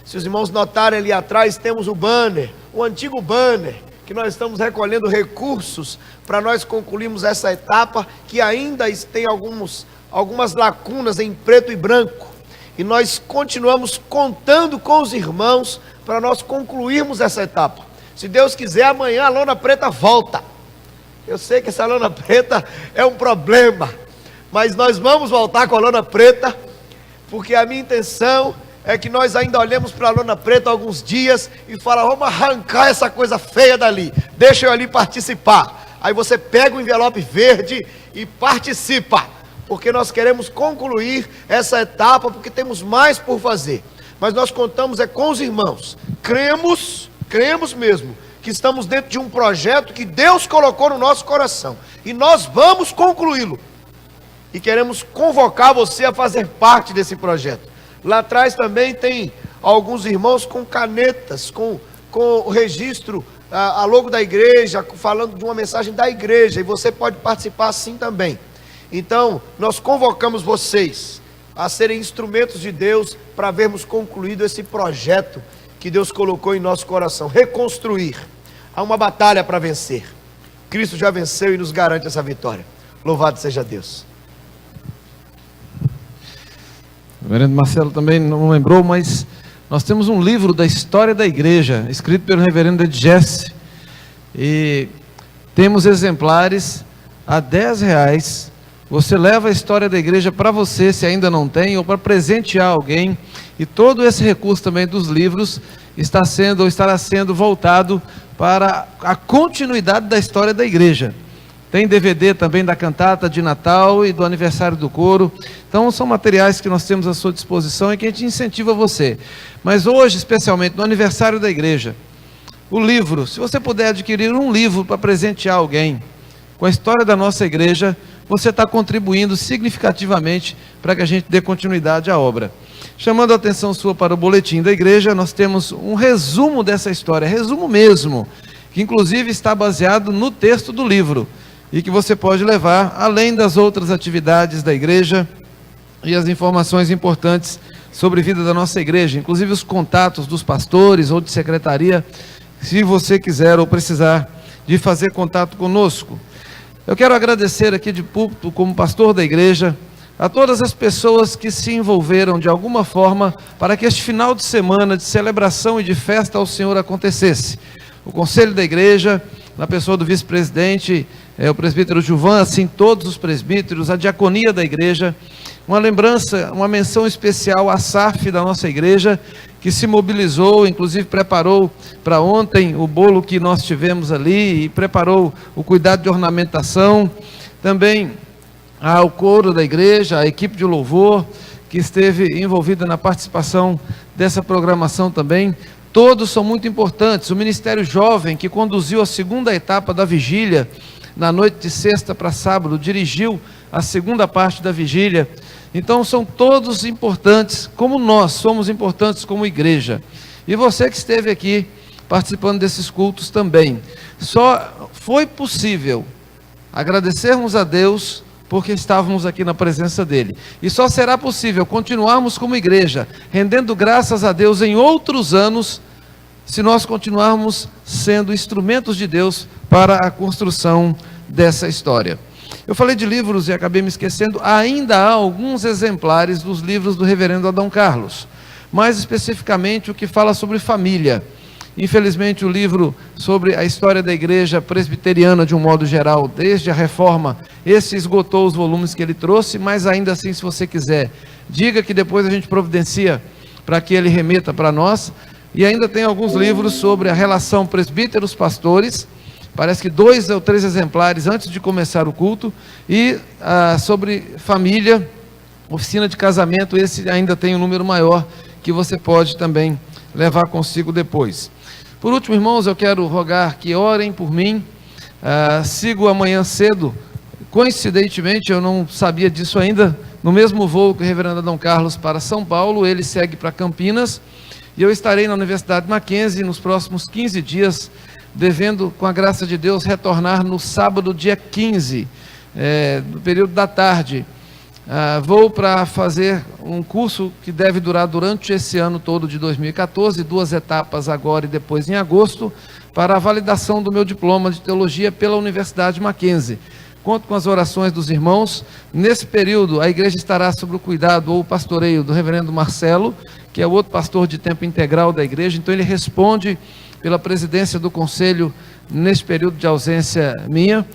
Se os irmãos notarem ali atrás, temos o banner, o antigo banner, que nós estamos recolhendo recursos para nós concluirmos essa etapa, que ainda tem algumas lacunas em preto e branco, e nós continuamos contando com os irmãos para nós concluirmos essa etapa. Se Deus quiser, amanhã a lona preta volta. Eu sei que essa lona preta é um problema, mas nós vamos voltar com a lona preta, porque a minha intenção é que nós ainda olhemos para a lona preta alguns dias e falamos, vamos arrancar essa coisa feia dali, deixa eu ali participar. Aí você pega o envelope verde e participa, porque nós queremos concluir essa etapa, porque temos mais por fazer. Mas nós contamos com os irmãos, cremos mesmo, que estamos dentro de um projeto que Deus colocou no nosso coração, e nós vamos concluí-lo, e queremos convocar você a fazer parte desse projeto. Lá atrás também tem alguns irmãos com canetas, com o registro, a logo da igreja, falando de uma mensagem da igreja, e você pode participar assim também. Então, nós convocamos vocês a serem instrumentos de Deus para vermos concluído esse projeto que Deus colocou em nosso coração. Reconstruir. Há uma batalha para vencer. Cristo já venceu e nos garante essa vitória. Louvado seja Deus. O reverendo Marcelo também não lembrou, mas nós temos um livro da história da igreja, escrito pelo reverendo Ed Jesse, e temos exemplares a R$10. Você leva a história da igreja para você, se ainda não tem, ou para presentear alguém, e todo esse recurso também dos livros estará sendo voltado para a continuidade da história da igreja. Tem DVD também da cantata de Natal e do aniversário do coro. Então são materiais que nós temos à sua disposição e que a gente incentiva você. Mas hoje, especialmente no aniversário da igreja, o livro, se você puder adquirir um livro para presentear alguém com a história da nossa igreja, você está contribuindo significativamente para que a gente dê continuidade à obra. Chamando a atenção sua para o boletim da igreja, nós temos um resumo dessa história, resumo mesmo, que inclusive está baseado no texto do livro, e que você pode levar, além das outras atividades da igreja, e as informações importantes sobre a vida da nossa igreja, inclusive os contatos dos pastores ou de secretaria, se você quiser ou precisar de fazer contato conosco. Eu quero agradecer aqui de púlpito, como pastor da igreja, a todas as pessoas que se envolveram de alguma forma para que este final de semana de celebração e de festa ao Senhor acontecesse. O conselho da igreja, na pessoa do vice-presidente o presbítero Gilvan, assim todos os presbíteros, a diaconia da igreja. Uma lembrança, uma menção especial à SAF da nossa igreja, que se mobilizou, inclusive preparou para ontem o bolo que nós tivemos ali, e preparou o cuidado de ornamentação. Também ao coro da igreja, a equipe de louvor, que esteve envolvida na participação dessa programação também. Todos são muito importantes. O Ministério Jovem, que conduziu a segunda etapa da vigília, na noite de sexta para sábado, dirigiu a segunda parte da vigília. Então são todos importantes, como nós somos importantes como igreja. E você que esteve aqui participando desses cultos também. Só foi possível agradecermos a Deus porque estávamos aqui na presença dele. E só será possível continuarmos como igreja, rendendo graças a Deus em outros anos, se nós continuarmos sendo instrumentos de Deus para a construção dessa história. Eu falei de livros e acabei me esquecendo. Ainda há alguns exemplares dos livros do reverendo Adão Carlos, mais especificamente o que fala sobre família. Infelizmente o livro sobre a história da igreja presbiteriana de um modo geral, desde a reforma, esse esgotou os volumes que ele trouxe, mas ainda assim, se você quiser, diga que depois a gente providencia para que ele remeta para nós. E ainda tem alguns livros sobre a relação presbíteros-pastores, parece que 2 ou 3 exemplares antes de começar o culto, e sobre família, oficina de casamento, esse ainda tem um número maior, que você pode também levar consigo depois. Por último, irmãos, eu quero rogar que orem por mim. Sigo amanhã cedo, coincidentemente, eu não sabia disso ainda, no mesmo voo que o reverendo Adão Carlos para São Paulo, ele segue para Campinas, e eu estarei na Universidade Mackenzie nos próximos 15 dias, devendo, com a graça de Deus, retornar no sábado, dia 15, no período da tarde. Vou para fazer um curso que deve durar durante esse ano todo de 2014, 2 etapas agora e depois em agosto, para a validação do meu diploma de teologia pela Universidade Mackenzie. Conto com as orações dos irmãos. Nesse período, a igreja estará sob o cuidado ou o pastoreio do reverendo Marcelo, que é o outro pastor de tempo integral da igreja, então ele responde pela presidência do conselho nesse período de ausência minha.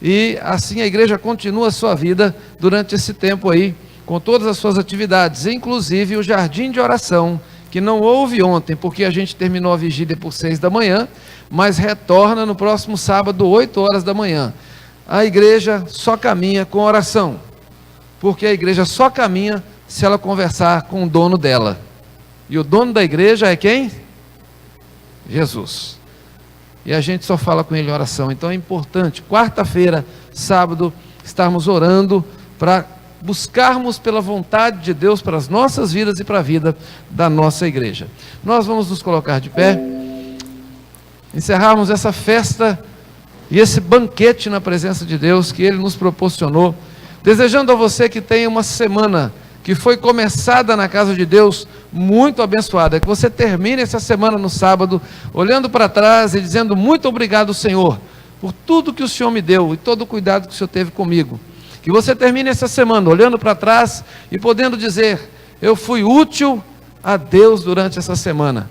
E assim a igreja continua a sua vida durante esse tempo aí, com todas as suas atividades, inclusive o jardim de oração, que não houve ontem, porque a gente terminou a vigília por 6 da manhã, mas retorna no próximo sábado, 8 horas da manhã. A igreja só caminha com oração, porque a igreja só caminha se ela conversar com o dono dela. E o dono da igreja é quem? Jesus. E a gente só fala com ele em oração. Então é importante, quarta-feira, sábado, estarmos orando para buscarmos pela vontade de Deus para as nossas vidas e para a vida da nossa igreja. Nós vamos nos colocar de pé, encerrarmos essa festa e esse banquete na presença de Deus que Ele nos proporcionou, desejando a você que tenha uma semana que foi começada na casa de Deus, muito abençoada, que você termine essa semana no sábado, olhando para trás e dizendo: muito obrigado, Senhor, por tudo que o Senhor me deu e todo o cuidado que o Senhor teve comigo. Que você termine essa semana olhando para trás e podendo dizer: eu fui útil a Deus durante essa semana,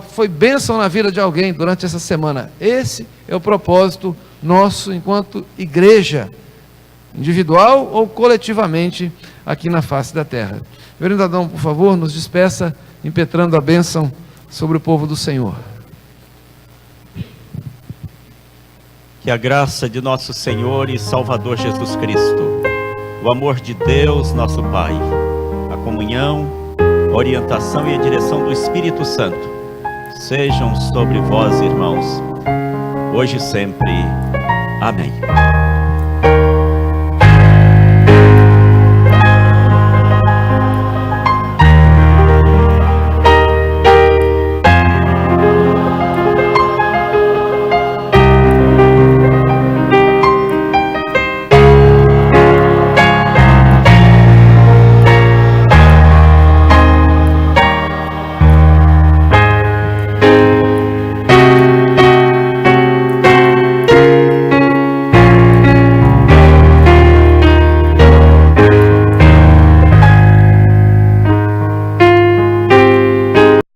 foi bênção na vida de alguém durante essa semana. Esse é o propósito nosso enquanto igreja, individual ou coletivamente aqui na face da terra. Reverendo Adão, por favor, nos despeça, impetrando a bênção sobre o povo do Senhor. Que a graça de nosso Senhor e Salvador Jesus Cristo, o amor de Deus, nosso Pai, a comunhão, a orientação e a direção do Espírito Santo sejam sobre vós, irmãos, hoje e sempre. Amém.